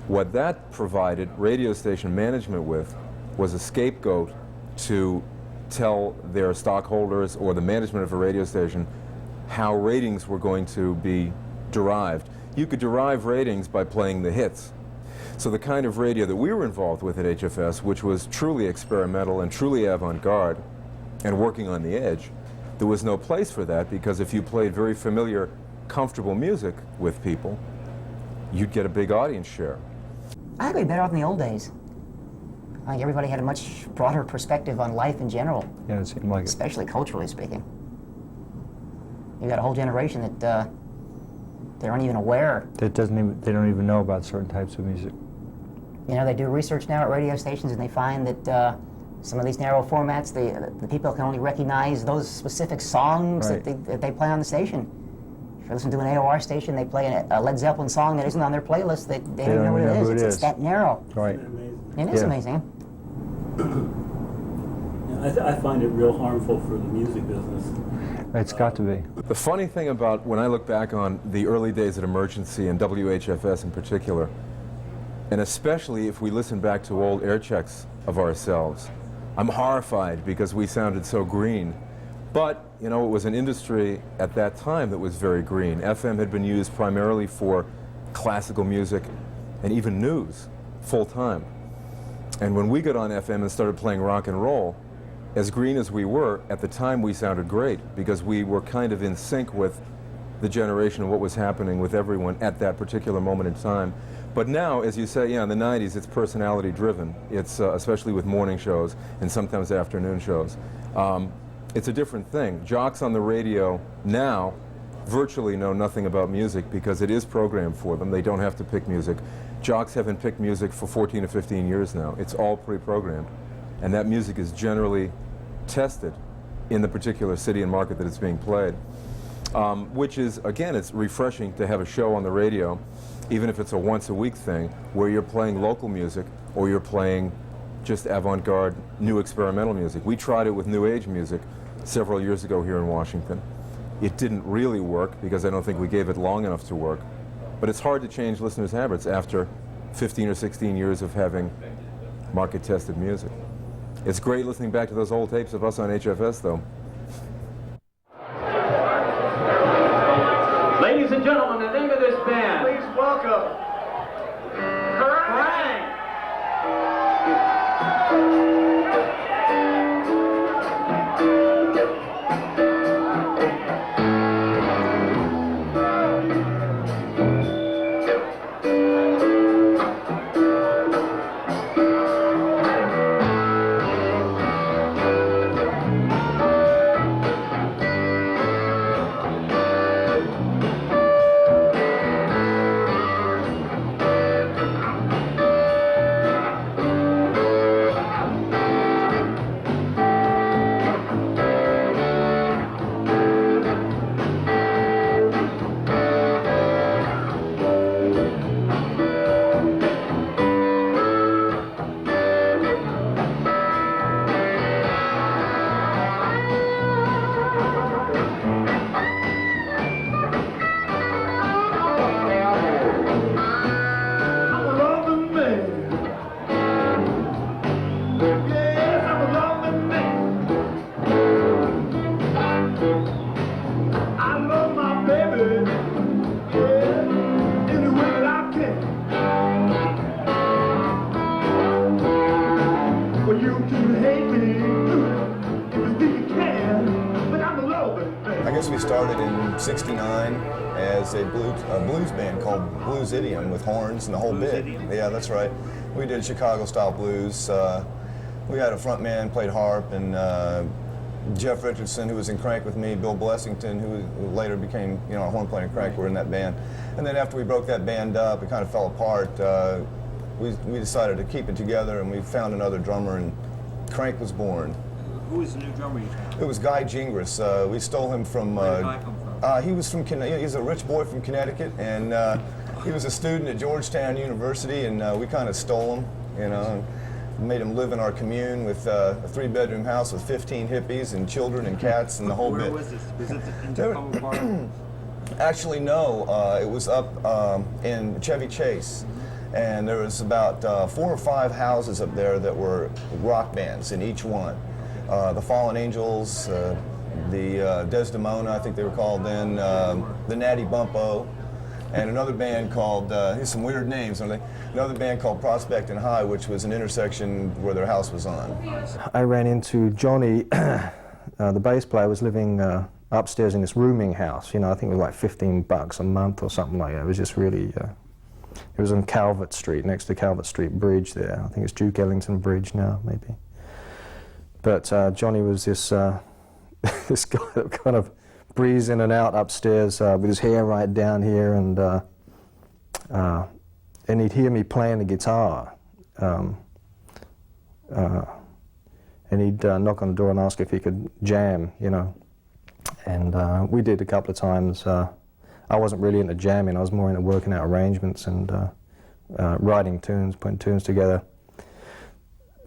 S4: What that provided radio station management with was a scapegoat to tell their stockholders or the management of a radio station how ratings were going to be derived. You could derive ratings by playing the hits. So the kind of radio that we were involved with at HFS, which was truly experimental and truly avant-garde and working on the edge, there was no place for that, because if you played very familiar, comfortable music with people, you'd get a big audience share.
S7: I think we'd be better off in the old days. I think everybody had a much broader perspective on life in general.
S8: Yeah, it seemed like it.
S7: Especially culturally speaking. You got a whole generation that they aren't even aware.
S8: They don't even know about certain types of music.
S7: You know, they do research now at radio stations and they find that some of these narrow formats, the people can only recognize those specific songs
S8: Right.
S7: that they play on the station. If you listen to an AOR station, they play a Led Zeppelin song that isn't on their playlist, they don't even know what it is. It's that narrow.
S8: Right.
S7: It is
S8: Yeah.
S7: amazing.
S9: I find it real harmful for the music business.
S8: It's got to be.
S4: The funny thing about when I look back on the early days at Emergency and WHFS in particular, and especially if we listen back to old air checks of ourselves, I'm horrified because we sounded so green. But, you know, it was an industry at that time that was very green. FM had been used primarily for classical music and even news, full time. And when we got on FM and started playing rock and roll, as green as we were, at the time we sounded great because we were kind of in sync with the generation of what was happening with everyone at that particular moment in time. But now, as you say, yeah, in the 90s, it's personality driven. It's especially with morning shows and sometimes afternoon shows. It's a different thing. Jocks on the radio now virtually know nothing about music because it is programmed for them. They don't have to pick music. Jocks haven't picked music for 14 or 15 years now. It's all pre-programmed. And that music is generally tested in the particular city and market that it's being played. Which is, again, it's refreshing to have a show on the radio, even if it's a once-a-week thing, where you're playing local music or you're playing just avant-garde, new experimental music. We tried it with New Age music several years ago here in Washington. It didn't really work because I don't think we gave it long enough to work. But it's hard to change listeners' habits after 15 or 16 years of having market-tested music. It's great listening back to those old tapes of us on HFS, though.
S18: Ladies and gentlemen, the name of this band. Please welcome Kerrang!
S24: We started in '69 as a blues band called Blues Idiom with horns and the whole bit. Yeah, that's right. We did Chicago-style blues. We had a front man, played harp, and Jeff Richardson, who was in Crank with me, Bill Blessington, who later became, you know, a horn player in Crank, were in that band. And then after we broke that band up, it kind of fell apart. We decided to keep it together, and we found another drummer, and Crank was born.
S10: Who was the new drummer you found?
S24: It was Guy Gingras. We stole him from.
S10: Where did Guy come from?
S24: He was from. He's a rich boy from Connecticut, and he was a student at Georgetown University, and we kind of stole him, you know, and made him live in our commune with a 3-bedroom house with 15 hippies and children and cats and the whole bit.
S10: Where was this? Was it in Tacoma Park?
S24: Actually, no. It was up in Chevy Chase. And there was about 4 or 5 houses up there that were rock bands in each one. The Fallen Angels, the Desdemona, I think they were called then, the Natty Bumpo, and another band called, here's some weird names, aren't they? Another band called Prospect and High, which was an intersection where their house was on.
S11: I ran into Johnny, the bass player, was living upstairs in this rooming house. You know, I think it was like $15 a month or something like that. It was just really, it was on Calvert Street, next to Calvert Street Bridge there. I think it's Duke Ellington Bridge now, maybe. But Johnny was this this guy that kind of breezed in and out upstairs with his hair right down here, and he'd hear me playing the guitar, and he'd knock on the door and ask if he could jam, you know. And we did a couple of times. I wasn't really into jamming. I was more into working out arrangements and writing tunes, putting tunes together.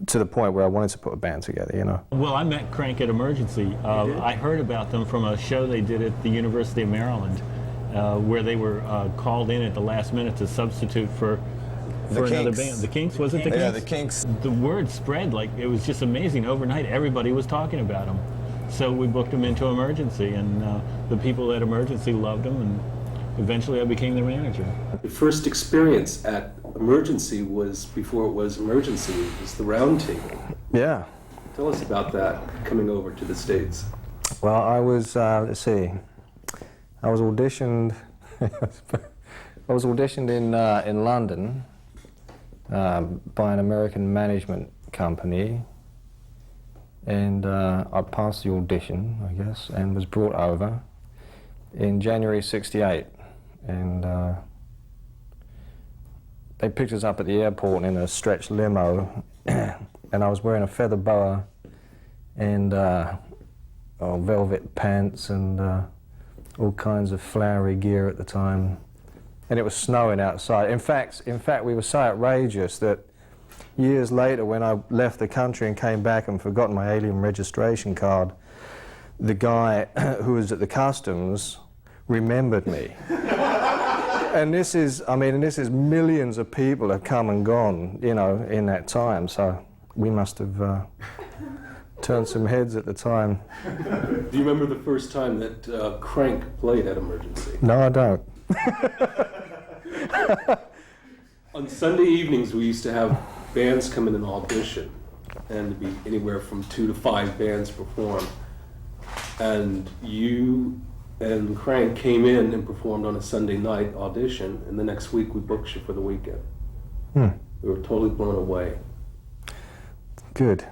S11: to the point where I wanted to put a band together, you know.
S2: Well, I met Crank at Emergency. I heard about them from a show they did at the University of Maryland, where they were called in at the last minute to substitute for another band. The Kinks, was it the Kinks?
S24: Yeah, the Kinks.
S2: The word spread, like, it was just amazing. Overnight, everybody was talking about them. So we booked them into Emergency, and the people at Emergency loved them, and eventually I became their manager.
S23: The first experience at Emergency was before it was Emergency. It was the Round Table.
S11: Yeah.
S23: Tell us about that, coming over to the States.
S11: Well, I was, let's see, I was auditioned, in London by an American management company, and I passed the audition, I guess, and was brought over in January '68, and they picked us up at the airport in a stretch limo, and I was wearing a feather boa and velvet pants and all kinds of flowery gear at the time, and it was snowing outside. In fact, we were so outrageous that years later, when I left the country and came back and forgotten my alien registration card, the guy who was at the customs remembered me. And this is millions of people have come and gone, you know, in that time. So we must have turned some heads at the time.
S23: Do you remember the first time that Crank played at Emergency?
S11: No, I don't.
S23: On Sunday evenings, we used to have bands come in and audition, and it'd be anywhere from 2 to 5 bands perform. And you and Crank came in and performed on a Sunday night audition, and the next week we booked you for the weekend. We were totally blown away.
S11: Good.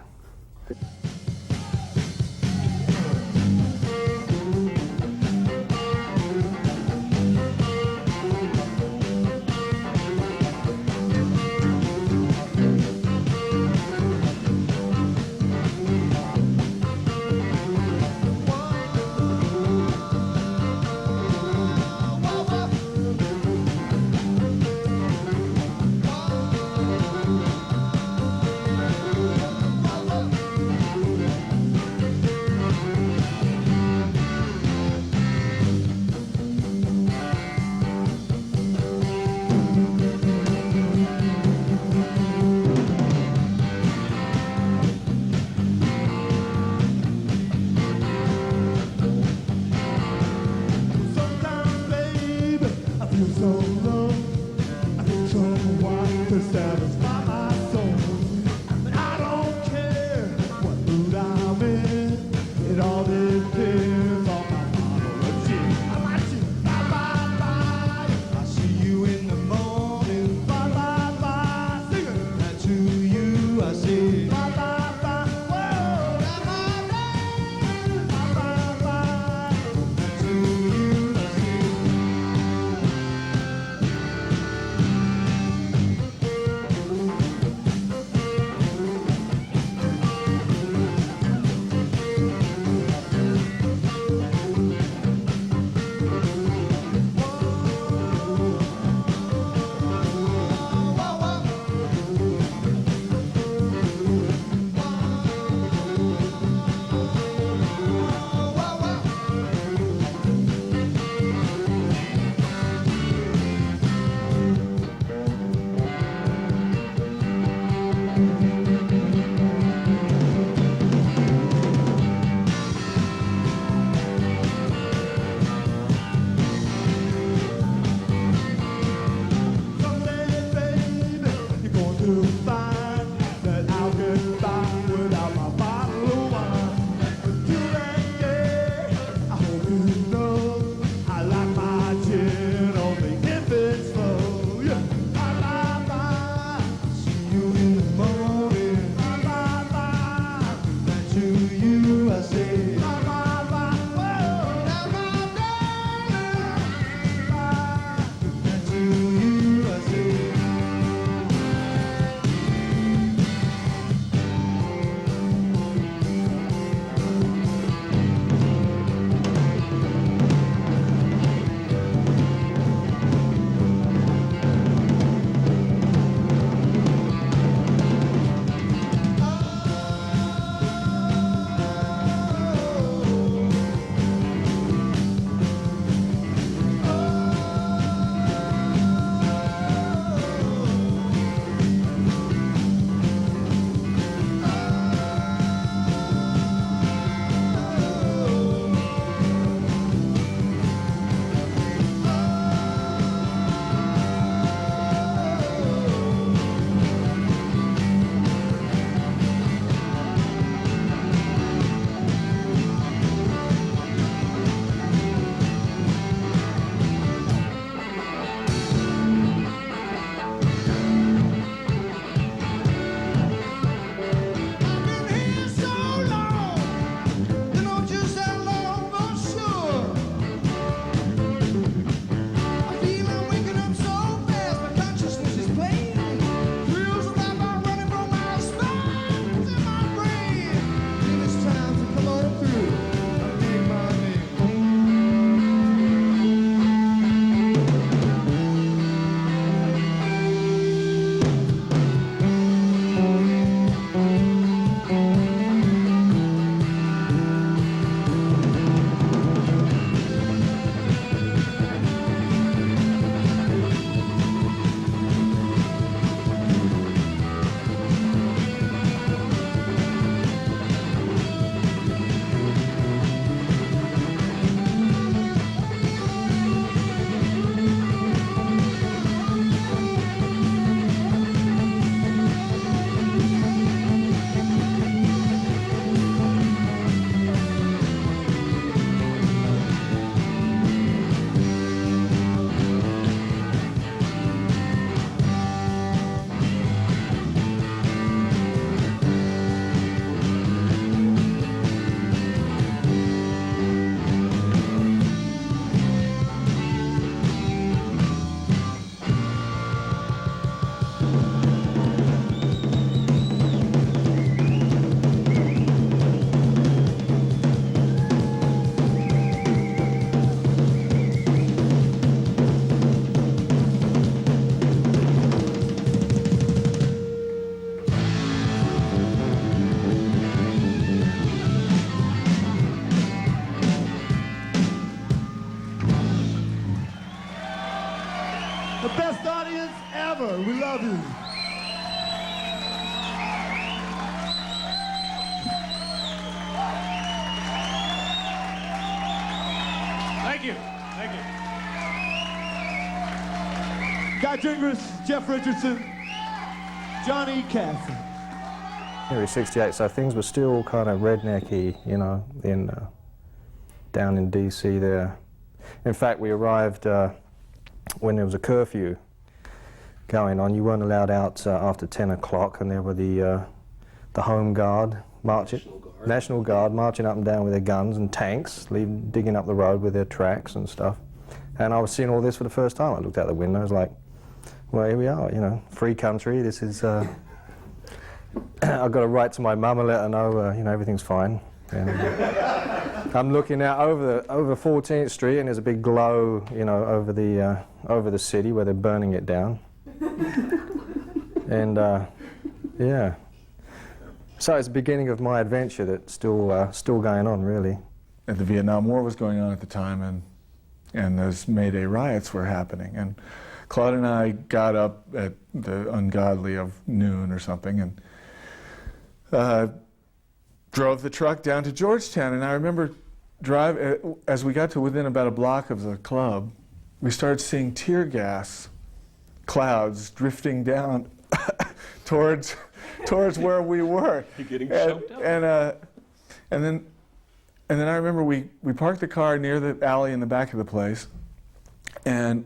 S18: The best audience ever. We love you.
S10: Thank you. Thank you.
S18: Guy Drinkers, Jeff Richardson, Johnny Castle.
S11: January '68, so things were still kind of rednecky, you know, down in DC there. In fact, we arrived when there was a curfew going on. You weren't allowed out after 10 o'clock, and there were the Home Guard marching, National Guard marching up and down with their guns and tanks, digging up the road with their tracks and stuff. And I was seeing all this for the first time. I looked out the window, I was like, well, here we are, you know, free country. This is, I've got to write to my mum and let her know, you know, everything's fine. And I'm looking out over 14th Street, and there's a big glow, you know, over the city where they're burning it down. And yeah, so it's the beginning of my adventure that's still going on, really.
S22: And the Vietnam War was going on at the time, and those May Day riots were happening, and Claude and I got up at the ungodly of noon or something, and drove the truck down to Georgetown. And I remember as we got to within about a block of the club, we started seeing tear gas clouds drifting down towards where we were.
S23: You're getting choked up.
S22: And then I remember we parked the car near the alley in the back of the place, and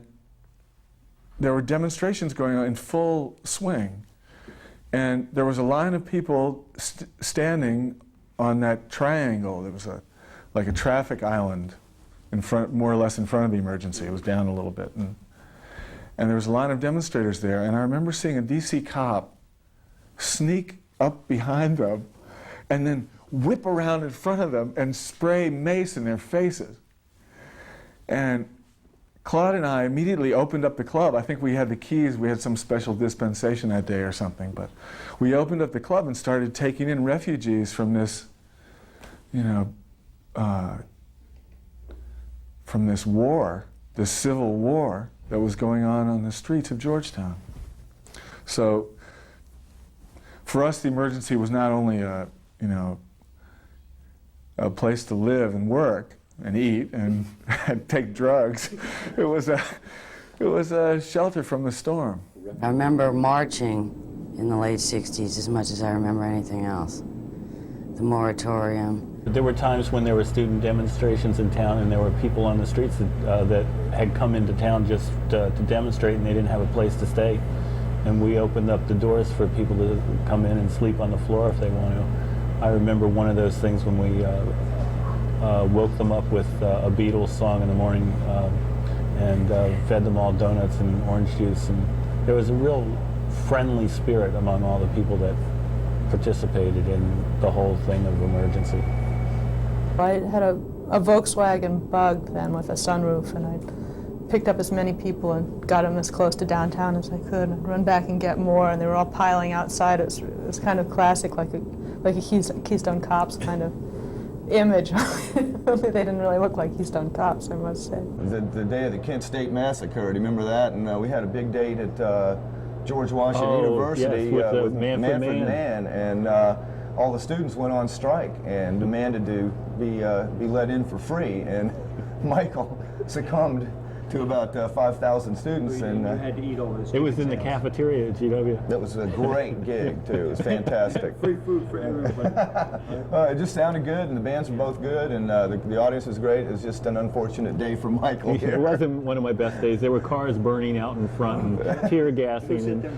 S22: there were demonstrations going on in full swing. And there was a line of people standing on that triangle. There was like a traffic island in front, more or less in front of the emergency. It was down a little bit. And there was a line of demonstrators there. And I remember seeing a DC cop sneak up behind them and then whip around in front of them and spray mace in their faces. And Claude and I immediately opened up the club. I think we had the keys. We had some special dispensation that day or something. But we opened up the club and started taking in refugees from this, you know, from this war, this civil war that was going on the streets of Georgetown. So for us, the emergency was not only a place to live and work and eat and take drugs. It was a shelter from the storm.
S5: I remember marching in the late 60s as much as I remember anything else. The moratorium.
S2: There were times when there were student demonstrations in town, and there were people on the streets that had come into town just to demonstrate, and they didn't have a place to stay. And we opened up the doors for people to come in and sleep on the floor if they want to. I remember one of those things when we woke them up with a Beatles song in the morning and fed them all donuts and orange juice. And there was a real friendly spirit among all the people that participated in the whole thing of emergency.
S6: I had a Volkswagen Bug then with a sunroof, and I picked up as many people and got them as close to downtown as I could, and run back and get more, and they were all piling outside. It was kind of classic, like a Keystone Cops kind of image. Only they didn't really look like Keystone Cops, I must say.
S24: The day of the Kent State Massacre, do you remember that? And we had a big date at George Washington University
S2: yes, with
S24: Manfred Mann, and all the students went on strike and demanded to be let in for free, and Michael succumbed to about 5,000 students. And
S10: you had to eat all this.
S2: It was in the cafeteria at GW.
S24: That was a great gig, too. It was fantastic.
S10: Free food for everybody.
S24: It just sounded good, and the bands were both good, and the audience was great. It was just an unfortunate day for Michael here.
S2: It wasn't one of my best days. There were cars burning out in front and tear gassing.
S10: Who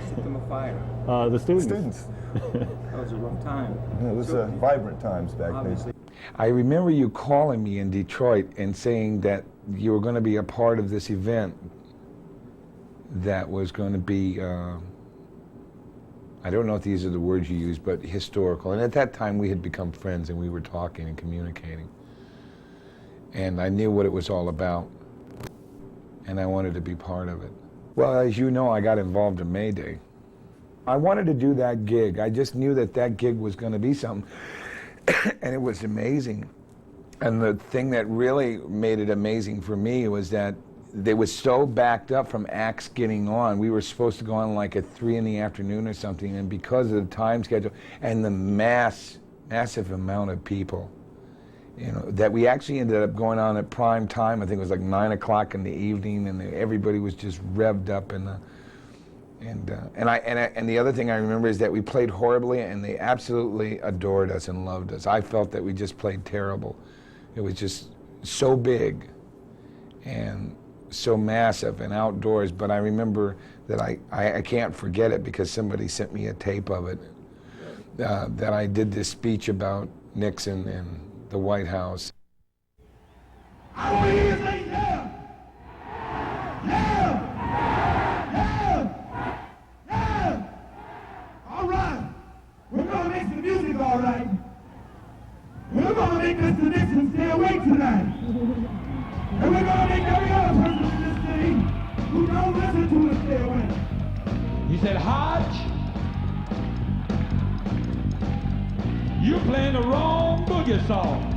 S10: set them afire?
S2: The students.
S10: That was a rough time.
S24: It was vibrant times back then.
S12: I remember you calling me in Detroit and saying that you were going to be a part of this event that was going to be, I don't know if these are the words you used, but historical. And at that time we had become friends and we were talking and communicating. And I knew what it was all about. And I wanted to be part of it. Well, as you know, I got involved in May Day. I wanted to do that gig. I just knew that that gig was going to be something. And it was amazing. And the thing that really made it amazing for me was that, they was so backed up from acts getting on. We were supposed to go on like at 3 in the afternoon or something, and because of the time schedule and the massive amount of people, you know, that we actually ended up going on at prime time. I think it was like 9 o'clock in the evening, and everybody was just revved up in the. And the other thing I remember is that we played horribly, and they absolutely adored us and loved us. I felt that we just played terrible. It was just so big and so massive and outdoors. But I remember that I can't forget it because somebody sent me a tape of it, that I did this speech about Nixon and the White House.
S18: I want to hear you say yeah! Yeah! All right, we're gonna make some music, all right. We're gonna make Mr. Nixon stay awake tonight. And we're gonna make every other person in this city who don't listen to us stay awake. He said, Hodge, you're playing the wrong boogie song.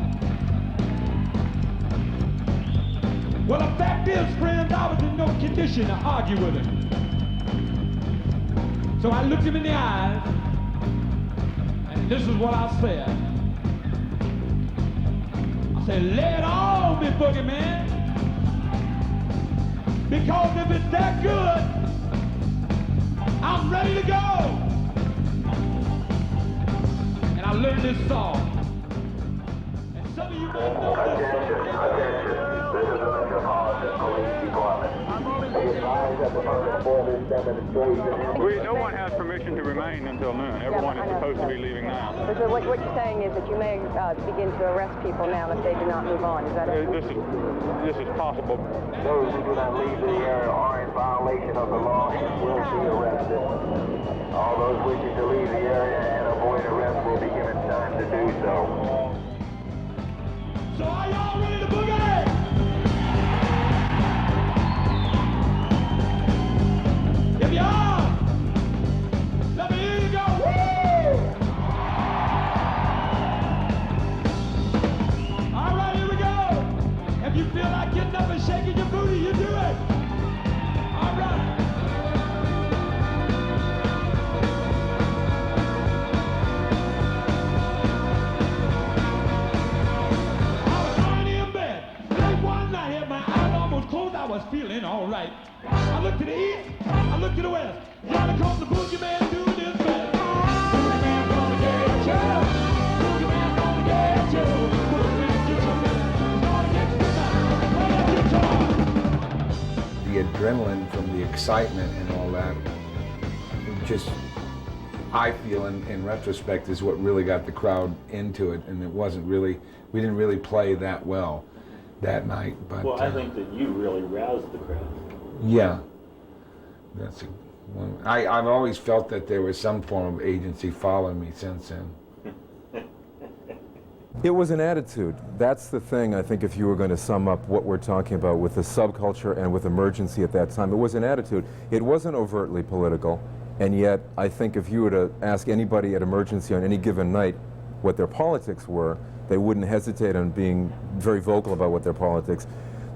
S18: Well, the fact is, friends, I was in no condition to argue with him. So I looked him in the eyes, and this is what I said. I said, lay it on me, boogeyman. Because if it's that good, I'm ready to go. And I learned this song. And some of you might know this song.
S14: Attention, this is the Metropolitan Police Department.
S15: No one has permission to remain until noon. Everyone is supposed to be leaving now.
S16: So what you're saying is that you may begin to arrest people now if they do not move on. Is that it?
S15: This is possible.
S14: Those who do not leave the area are in violation of the law and will be arrested. All those wishing to leave the area and avoid arrest will be given time to do so.
S18: So are y'all ready to boogie? If you are, let me hear you go. Woo! All right, here we go. If you feel like getting up and shaking your booty, you do it. All right. I was already in bed. Late one night, had my eyes almost closed. I was feeling all right. I looked to the east, I looked to the west. Gotta call the boogeyman doing his best. Boogeyman gonna get you. Boogeyman gonna get you. Boogeyman get you. Gonna get you tonight. Play that guitar.
S12: The adrenaline from the excitement and all that, just, I feel in retrospect, is what really got the crowd into it. And it wasn't really, we didn't really play that well that night. But
S9: well, I think that you really roused the crowd.
S12: yeah, that's one. I've always felt that there was some form of agency following me since then.
S4: It was an attitude. That's the thing, I think, if you were going to sum up what we're talking about with the subculture and with emergency at that time. It was an attitude. It wasn't overtly political, and yet I think if you were to ask anybody at Emergency on any given night what their politics were, they wouldn't hesitate on being very vocal about what their politics.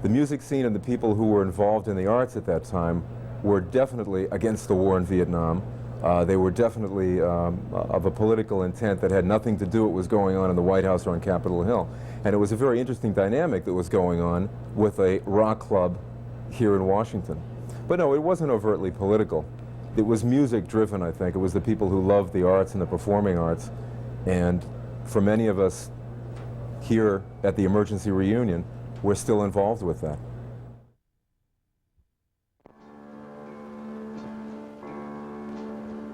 S4: The music scene and the people who were involved in the arts at that time were definitely against the war in Vietnam. They were definitely of a political intent that had nothing to do with what was going on in the White House or on Capitol Hill. And it was a very interesting dynamic that was going on with a rock club here in Washington. But no, it wasn't overtly political. It was music driven, I think. It was the people who loved the arts and the performing arts. And for many of us here at the Emergency Reunion, we're still involved with that.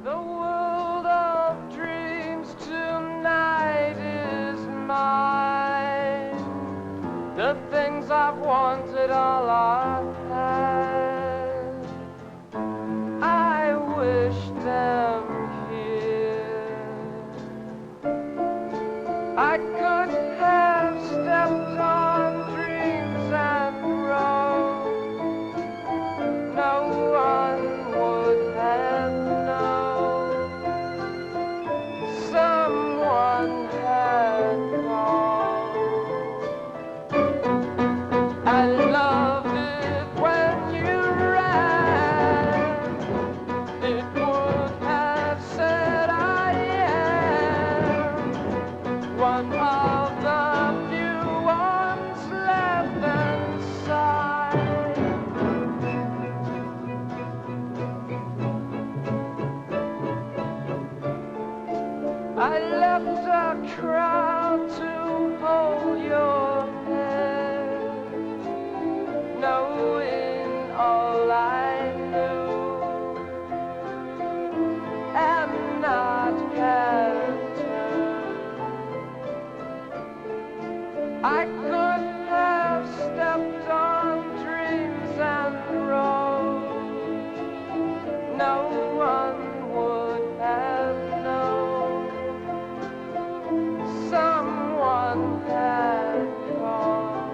S19: The world of dreams tonight is mine. The things I've wanted all I've had, I wish them here. I could have stepped on dreams and run. crowd to hold your hand, knowing all I knew, and not have turned. I could have stepped on dreams and roads no one would have known. Someone had called.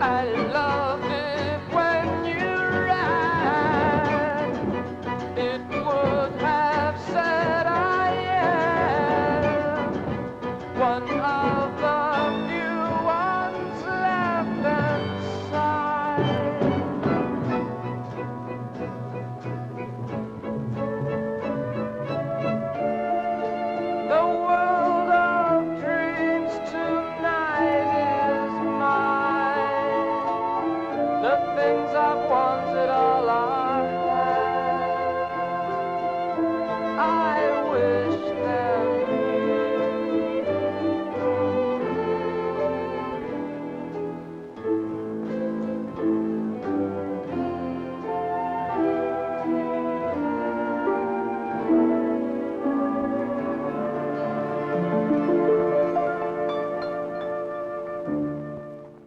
S19: I love it when you ride. It would have said I am one of the few ones left inside. The world of dreams tonight is mine. The things I've wanted all I have. I wish them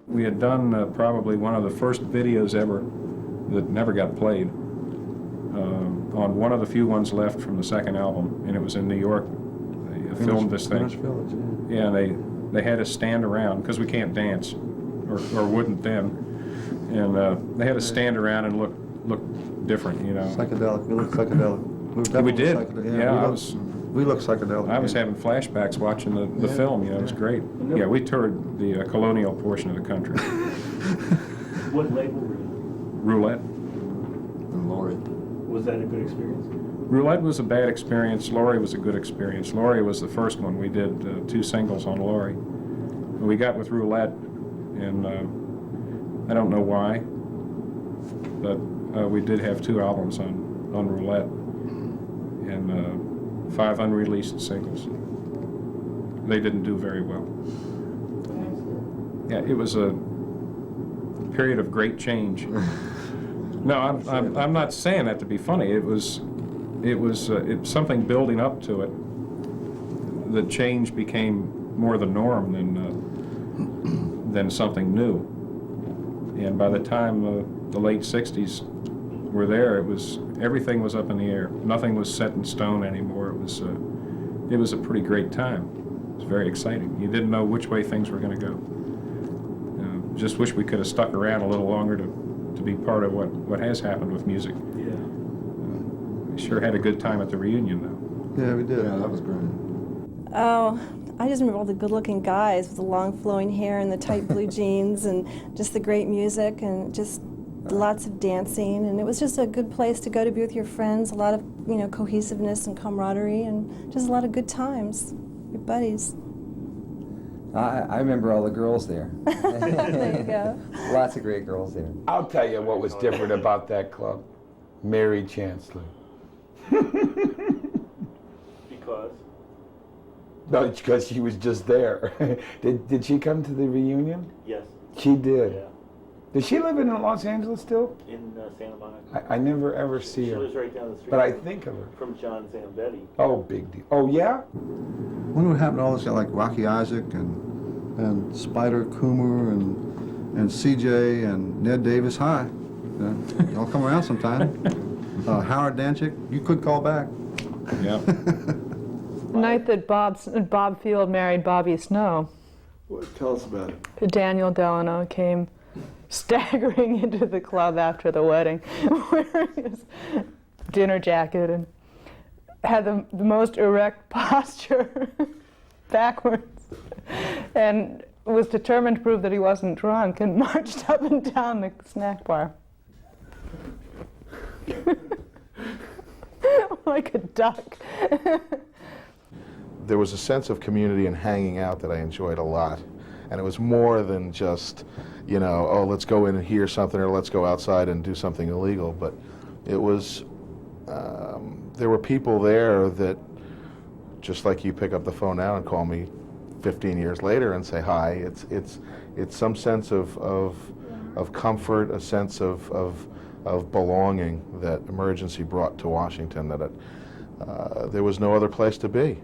S1: We had done probably one of the first videos ever that never got played on one of the few ones left from the second album, and it was in New York. They filmed this thing. Yeah, they had us stand around because we can't dance, or wouldn't then, and they had us stand around and look different, you know.
S3: Psychedelic. We looked psychedelic.
S1: We did.
S3: Psychedelic.
S1: Yeah,
S3: we looked psychedelic.
S1: I was having flashbacks watching the film. You know, it was great. Yeah, we toured the colonial portion of the country.
S9: What label were you?
S1: Roulette.
S3: Laurie.
S9: Was that a good experience?
S1: Roulette was a bad experience. Laurie was a good experience. Laurie was the first one. We did 2 singles on Laurie. We got with Roulette, and I don't know why, but we did have 2 albums on Roulette, and 5 unreleased singles. They didn't do very well. Yeah, it was a period of great change. No, I'm not saying that to be funny. It was something building up to it. The change became more the norm than something new. And by the time the late '60s were there, everything was up in the air. Nothing was set in stone anymore. It was a pretty great time. It was very exciting. You didn't know which way things were going to go. Just wish we could have stuck around a little longer to be part of what has happened with music.
S9: Yeah.
S1: We sure had a good time at the reunion, though.
S3: Yeah, we did. Yeah, that was great.
S13: Oh, I just remember all the good-looking guys with the long flowing hair and the tight blue jeans, and just the great music, and just lots of dancing, and it was just a good place to go to be with your friends. A lot of cohesiveness and camaraderie, and just a lot of good times. Your buddies.
S20: I remember all the girls there.
S13: There you go.
S20: Lots of great girls there.
S12: I'll tell you what was different about that club. Mary Chancellor.
S9: Because?
S12: No, because she was just there. Did she come to the reunion?
S9: Yes.
S12: She did.
S9: Yeah.
S12: Does she live in Los Angeles still?
S9: In Santa Monica.
S12: I never ever see her.
S9: She lives right down the street.
S12: But I think of her.
S9: From John Zambetti.
S12: Oh, big deal. Oh, yeah?
S3: Wonder what happened to all this guy like Rocky Isaac and Spider Coomer and CJ and Ned Davis. Hi. Y'all come around sometime. Howard Danchik, you could call back.
S1: Yeah.
S6: The night that Bob Field married Bobby Snow,
S3: Tell us about it.
S6: Daniel Delano came staggering into the club after the wedding wearing his dinner jacket and had the most erect posture backwards, and was determined to prove that he wasn't drunk, and marched up and down the snack bar like a duck.
S21: There was a sense of community and hanging out that I enjoyed a lot. And it was more than just, oh, let's go in and hear something, or let's go outside and do something illegal. But it was, there were people there that just like you pick up the phone now and call me 15 years later and say hi. It's some sense of comfort, a sense of belonging that Emergency brought to Washington, that there was no other place to be.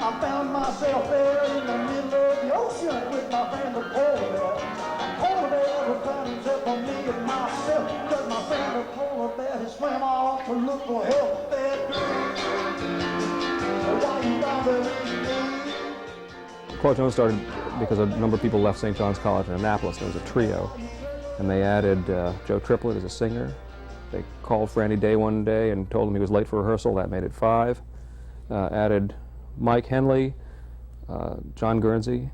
S18: I found myself there in the middle of the ocean with my friend the polar bear. Polar bear was trying to tell for me and myself, cause my friend the polar bear, he swam off to look for help there. Why you bothering me?
S7: Claude Jones started because a number of people left St. John's College in Annapolis. There was a trio, and they added Joe Triplett as a singer. They called Franny Day one day and told him he was late for rehearsal. That made it 5. Added Mike Henley, John Guernsey,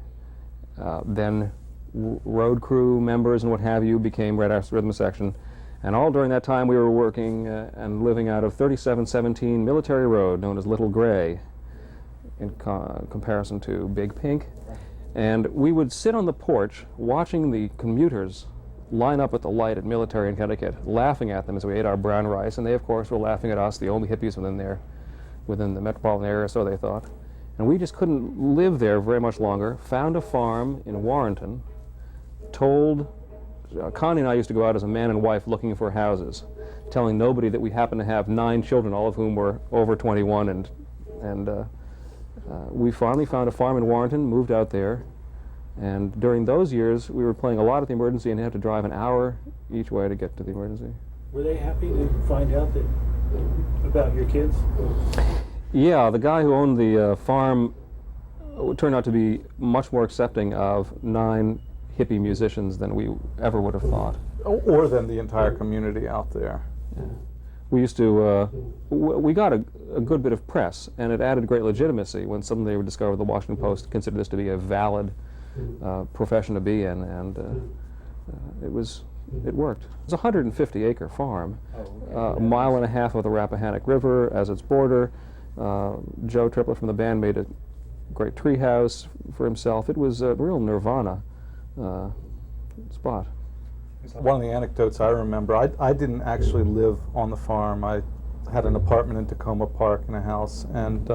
S7: then road crew members and what have you became Red House Rhythm Section. And all during that time we were working and living out of 3717 Military Road, known as Little Gray, in comparison to Big Pink. And we would sit on the porch watching the commuters line up at the light at Military in Connecticut, laughing at them as we ate our brown rice, and they of course were laughing at us, the only hippies within the metropolitan area, so they thought. And we just couldn't live there very much longer. Found a farm in Warrenton, told, Connie and I used to go out as a man and wife looking for houses, telling nobody that we happened to have 9 children, all of whom were over 21, and we finally found a farm in Warrenton, moved out there, and during those years we were playing a lot at the Emergency and had to drive an hour each way to get to the Emergency.
S9: Were they happy to find out about your kids?
S7: Yeah, the guy who owned the farm turned out to be much more accepting of 9 hippie musicians than we ever would have thought.
S8: Or than the entire community out there.
S7: Yeah. We used to, we got a good bit of press, and it added great legitimacy when suddenly we discovered the Washington Post considered this to be a valid profession to be in, and it worked. It's a 150-acre farm, a mile and a half of the Rappahannock River as its border. Joe Triplett from the band made a great treehouse for himself. It was a real nirvana spot.
S8: One of the anecdotes I remember, I didn't actually live on the farm. I had an apartment in Tacoma Park in a house, and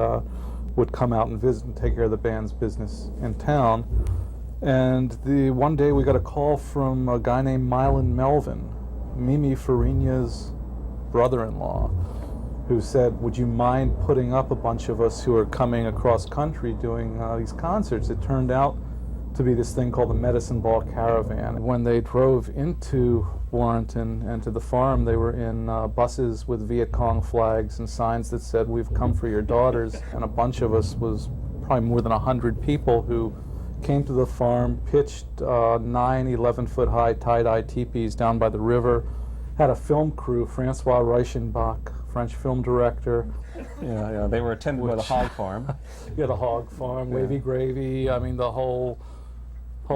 S8: would come out and visit and take care of the band's business in town. And one day we got a call from a guy named Mylan Melvin, Mimi Farina's brother-in-law, who said, would you mind putting up a bunch of us who are coming across country doing these concerts? It turned out to be this thing called the Medicine Ball Caravan. When they drove into Warrenton and to the farm, they were in buses with Viet Cong flags and signs that said, we've come for your daughters. And a bunch of us, was probably more than 100 people, who came to the farm, pitched 9 11-foot-high tie-dye teepees down by the river, had a film crew, Francois Reichenbach, French film director.
S7: Yeah, they were attended by the hog farm.
S8: You had a hog farm, wavy gravy, I mean the whole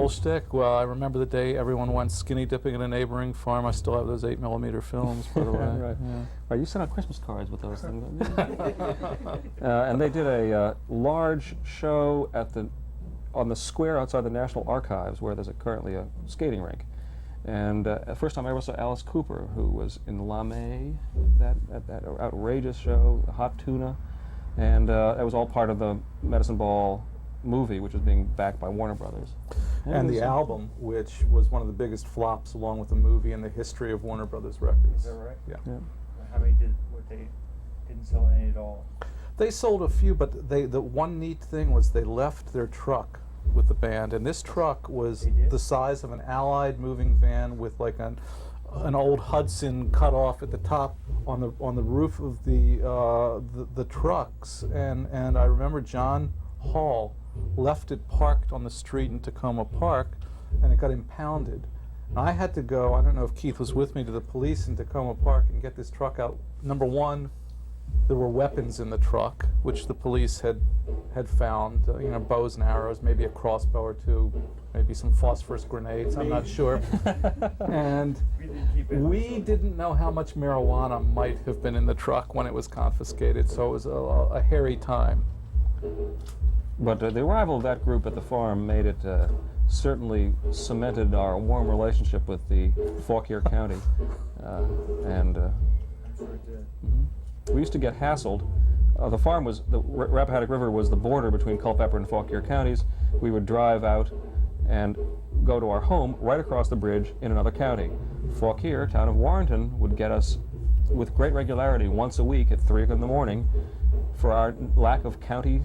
S8: shtick. Well, I remember the day everyone went skinny dipping at a neighboring farm. I still have those 8mm films, by the way.
S7: Right. Yeah. Right, you sent out Christmas cards with those things. And they did a large show on the square outside the National Archives, where there's currently a skating rink. And the first time I ever saw Alice Cooper, who was in La May, that outrageous show, Hot Tuna, and that was all part of the Medicine Ball movie, which was being backed by Warner Brothers.
S8: And the album, which was one of the biggest flops along with the movie in the history of Warner Brothers Records.
S10: Is that right?
S8: Yeah.
S10: How many didn't sell any at all?
S8: They sold a few, but the one neat thing was they left their truck with the band, and this truck was the size of an Allied moving van with like an old Hudson cut off at the top on the roof of the trucks, and I remember John Hall left it parked on the street in Tacoma Park, and it got impounded. And I had to go, I don't know if Keith was with me, to the police in Tacoma Park and get this truck out. Number one, there were weapons in the truck, which the police had found, you know, bows and arrows, maybe a crossbow or two, maybe some phosphorus grenades, I'm not sure. And we didn't know how much marijuana might have been in the truck when it was confiscated, so it was a hairy time.
S7: But the arrival of that group at the farm made it certainly cemented our warm relationship with the Fauquier County. We used to get hassled. The farm was, the Rappahannock River was the border between Culpeper and Fauquier counties. We would drive out and go to our home right across the bridge in another county. Fauquier, town of Warrenton, would get us with great regularity once a week at 3 in the morning for our lack of county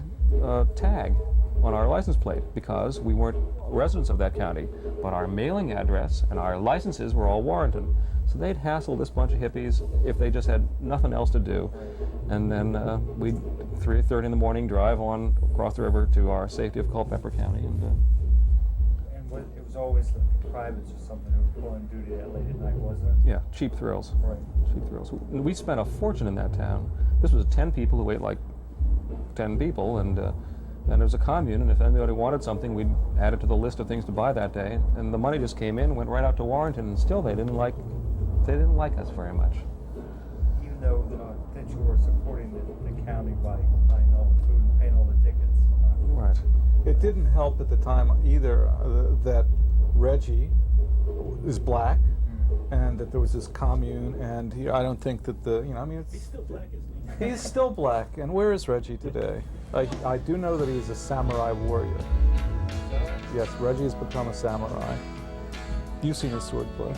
S7: tag on our license plate, because we weren't residents of that county, but our mailing address and our licenses were all Warrenton. So they'd hassle this bunch of hippies if they just had nothing else to do. And then we'd 3:30 in the morning drive on across the river to our safety of Culpeper County.
S10: And it was always the privates or something who were pulling duty that late at night, wasn't it?
S7: Yeah, cheap thrills.
S10: Right.
S7: Cheap thrills. We spent a fortune in that town. This was 10 people who ate like 10 people, and it was a commune, and if anybody wanted something, we'd add it to the list of things to buy that day. And the money just came in, went right out to Warrenton, and still they didn't like us very much.
S10: Even though that you were supporting the county by buying all the food and paying all the tickets.
S7: Right.
S8: It didn't help at the time either that Reggie is black, and that there was this commune, and I don't think that
S9: He's still black, isn't he?
S8: He's still black, and where is Reggie today? I do know that he's a samurai warrior. Yes, Reggie has become a samurai. You've seen his swordplay.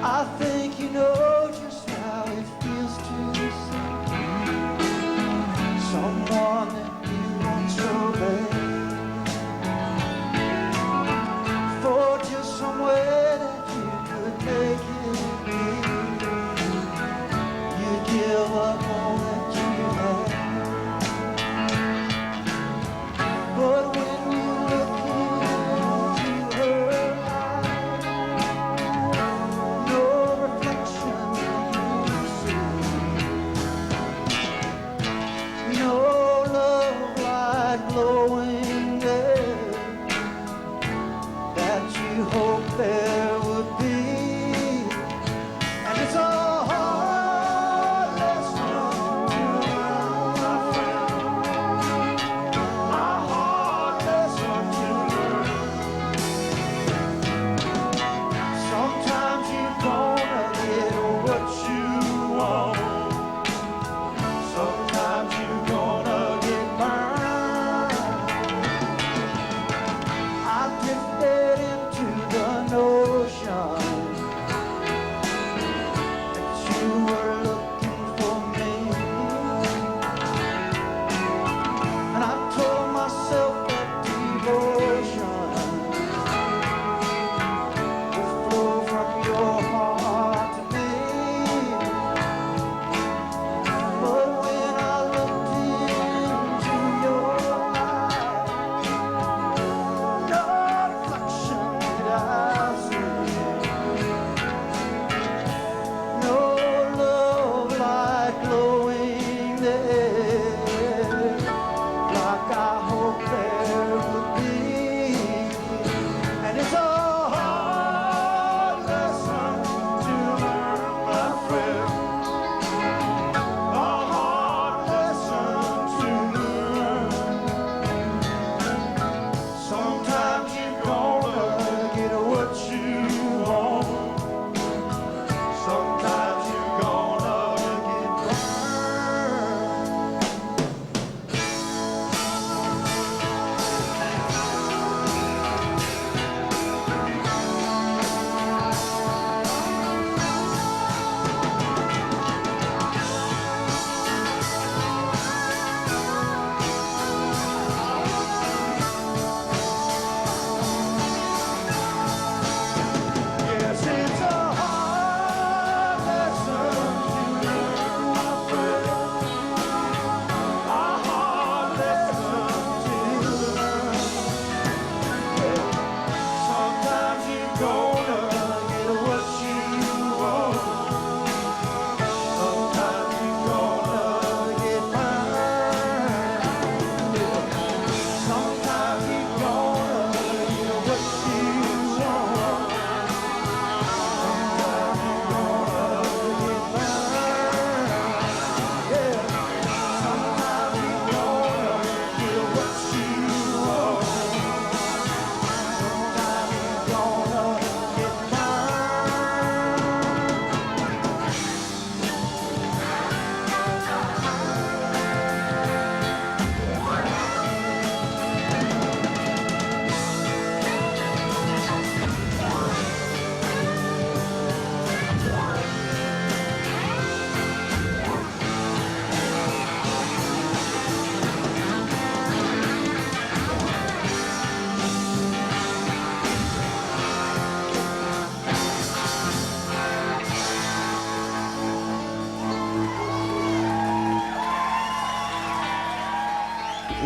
S18: I think you know just how it feels to see someone that you want so bad, for just somewhere that you could make it be. You give up all that you had, but when you look into her eyes, no reflection you see, no love light glowing there that you hope there would be. And it's a hard lesson to learn, my friend, a hard lesson to learn. Sometimes you're gonna get what you want, sometimes you're gonna get burned. I drifted into the notion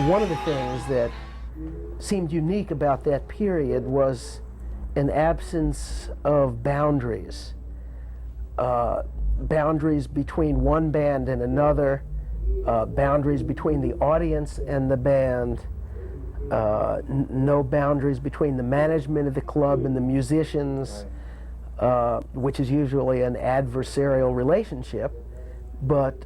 S11: One of the things that seemed unique about that period was an absence of boundaries. Boundaries between one band and another, boundaries between the audience and the band, no boundaries between the management of the club and the musicians, which is usually an adversarial relationship, but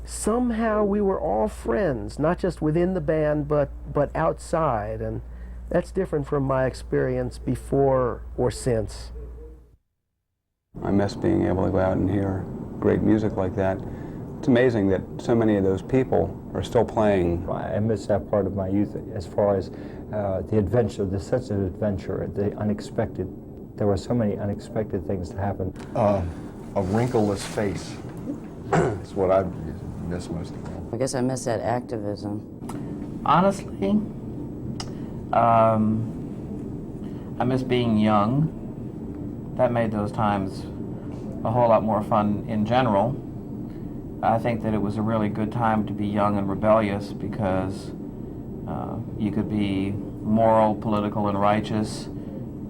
S11: somehow we were all friends, not just within the band, but outside, and that's different from my experience before or since.
S17: I miss being able to go out and hear great music like that. It's amazing that so many of those people are still playing.
S10: I miss that part of my youth as far as the adventure, the sense of adventure, the unexpected. There were so many unexpected things to happen.
S21: A wrinkleless face is what I miss most of all.
S5: I guess I miss that activism.
S22: Honestly, I miss being young. That made those times a whole lot more fun in general. I think that it was a really good time to be young and rebellious because you could be moral, political, and righteous,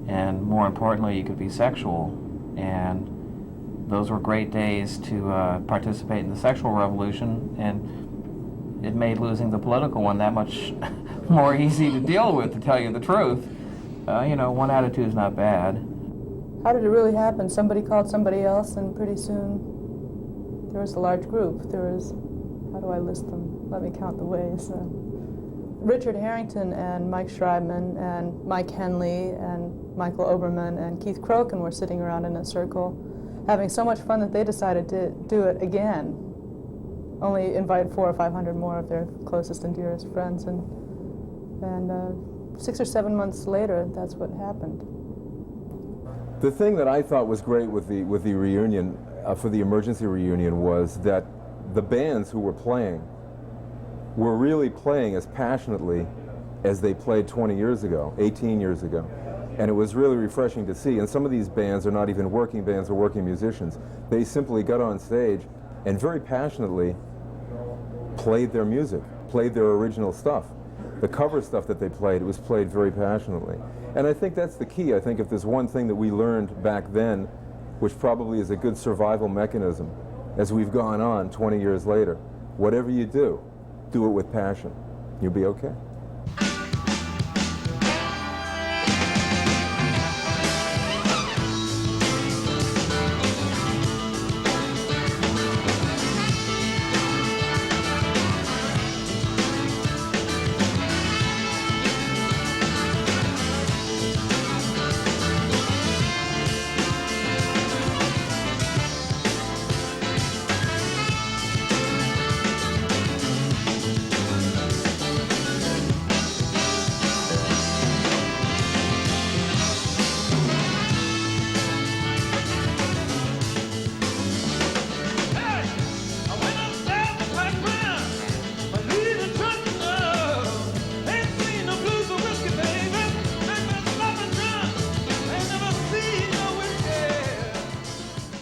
S22: and more importantly, you could be sexual. And those were great days to participate in the sexual revolution, and it made losing the political one that much more easy to deal with, to tell you the truth. You know, one attitude is not bad.
S6: How did it really happen? Somebody called somebody else, and pretty soon there was a large group. There was, how do I list them? Let me count the ways. Richard Harrington and Mike Schreibman and Mike Henley and Michael Oberman and Keith Crokin were sitting around in a circle having so much fun that they decided to do it again. Only invite 400 or 500 more of their closest and dearest friends, and 6 or 7 months later, that's what happened.
S4: The thing that I thought was great with the reunion, for the emergency reunion, was that the bands who were playing were really playing as passionately as they played 20 years ago, 18 years ago. And it was really refreshing to see. And some of these bands are not even working bands or working musicians. They simply got on stage and very passionately played their music, played their original stuff. The cover stuff that they played, it was played very passionately. And I think that's the key. I think if there's one thing that we learned back then, which probably is a good survival mechanism, as we've gone on 20 years later, whatever you do it with passion. You'll be okay.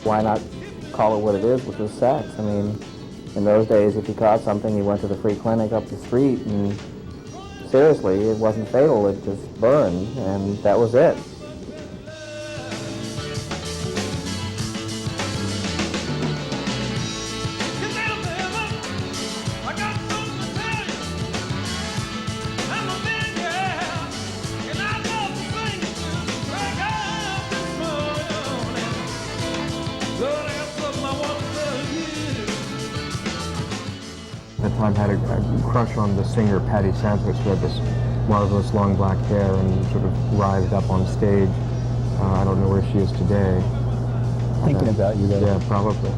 S23: Why not call it what it is, which was sex? I mean, in those days, if you caught something, you went to the free clinic up the street, and seriously, it wasn't fatal, it just burned, and that was it.
S7: At the time, I had a crush on the singer Patti Sampras, who had this marvelous long black hair and sort of writhed up on stage. I don't know where she is today.
S10: Thinking about you, though.
S7: Yeah, probably.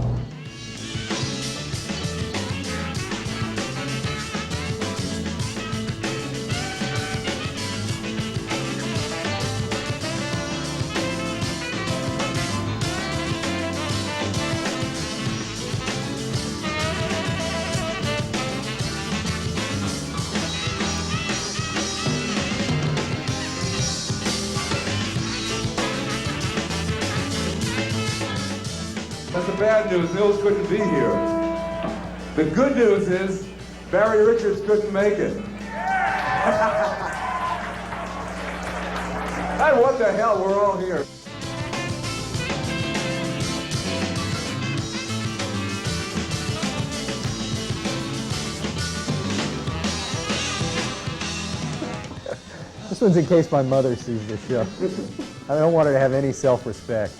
S25: That's the bad news. Neil's good to be here. The good news is
S2: Barry Richards couldn't make it. Hey, what the hell, we're all here.
S7: This one's in case my mother sees this show. I don't want her to have any self-respect.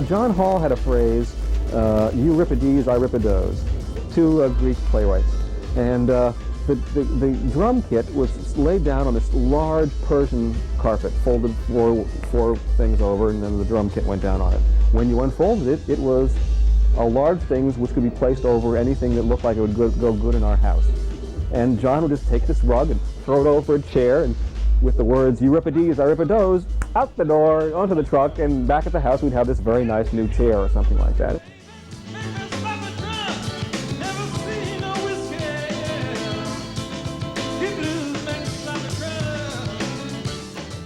S7: John Hall had a phrase, Euripides, Euripides, two Greek playwrights. And the drum kit was laid down on this large Persian carpet, folded four things over, and then the drum kit went down on it. When you unfolded it, it was a large thing which could be placed over anything that looked like it would go good in our house. And John would just take this rug and throw it over a chair, and with the words Euripides, Euripides, out the door, onto the truck, and back at the house we'd have this very nice new chair or something like that.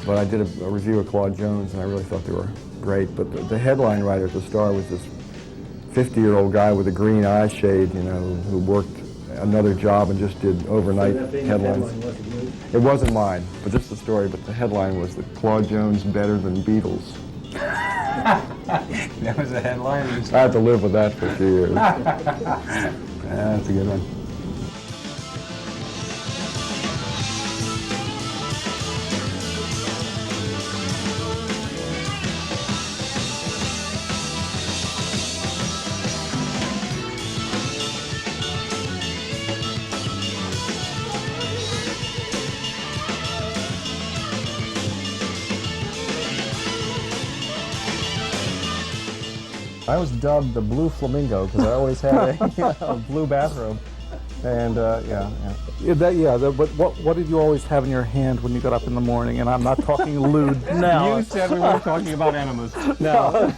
S15: But I did a review of Claude Jones, and I really thought they were great. But the headline writer at the Star was this 50-year-old guy with a green eye shade, you know, who worked another job and just did overnight headlines. It wasn't mine, but just the story. But the headline was that Claude Jones better than Beatles.
S17: That was a headline?
S15: I had to live with that for a few years.
S17: That's a good one.
S7: I was dubbed the Blue Flamingo because I always had a blue bathrobe, and
S8: But what did you always have in your hand when you got up in the morning? And I'm not talking lewd now.
S7: You said we weren't talking about enemas. No.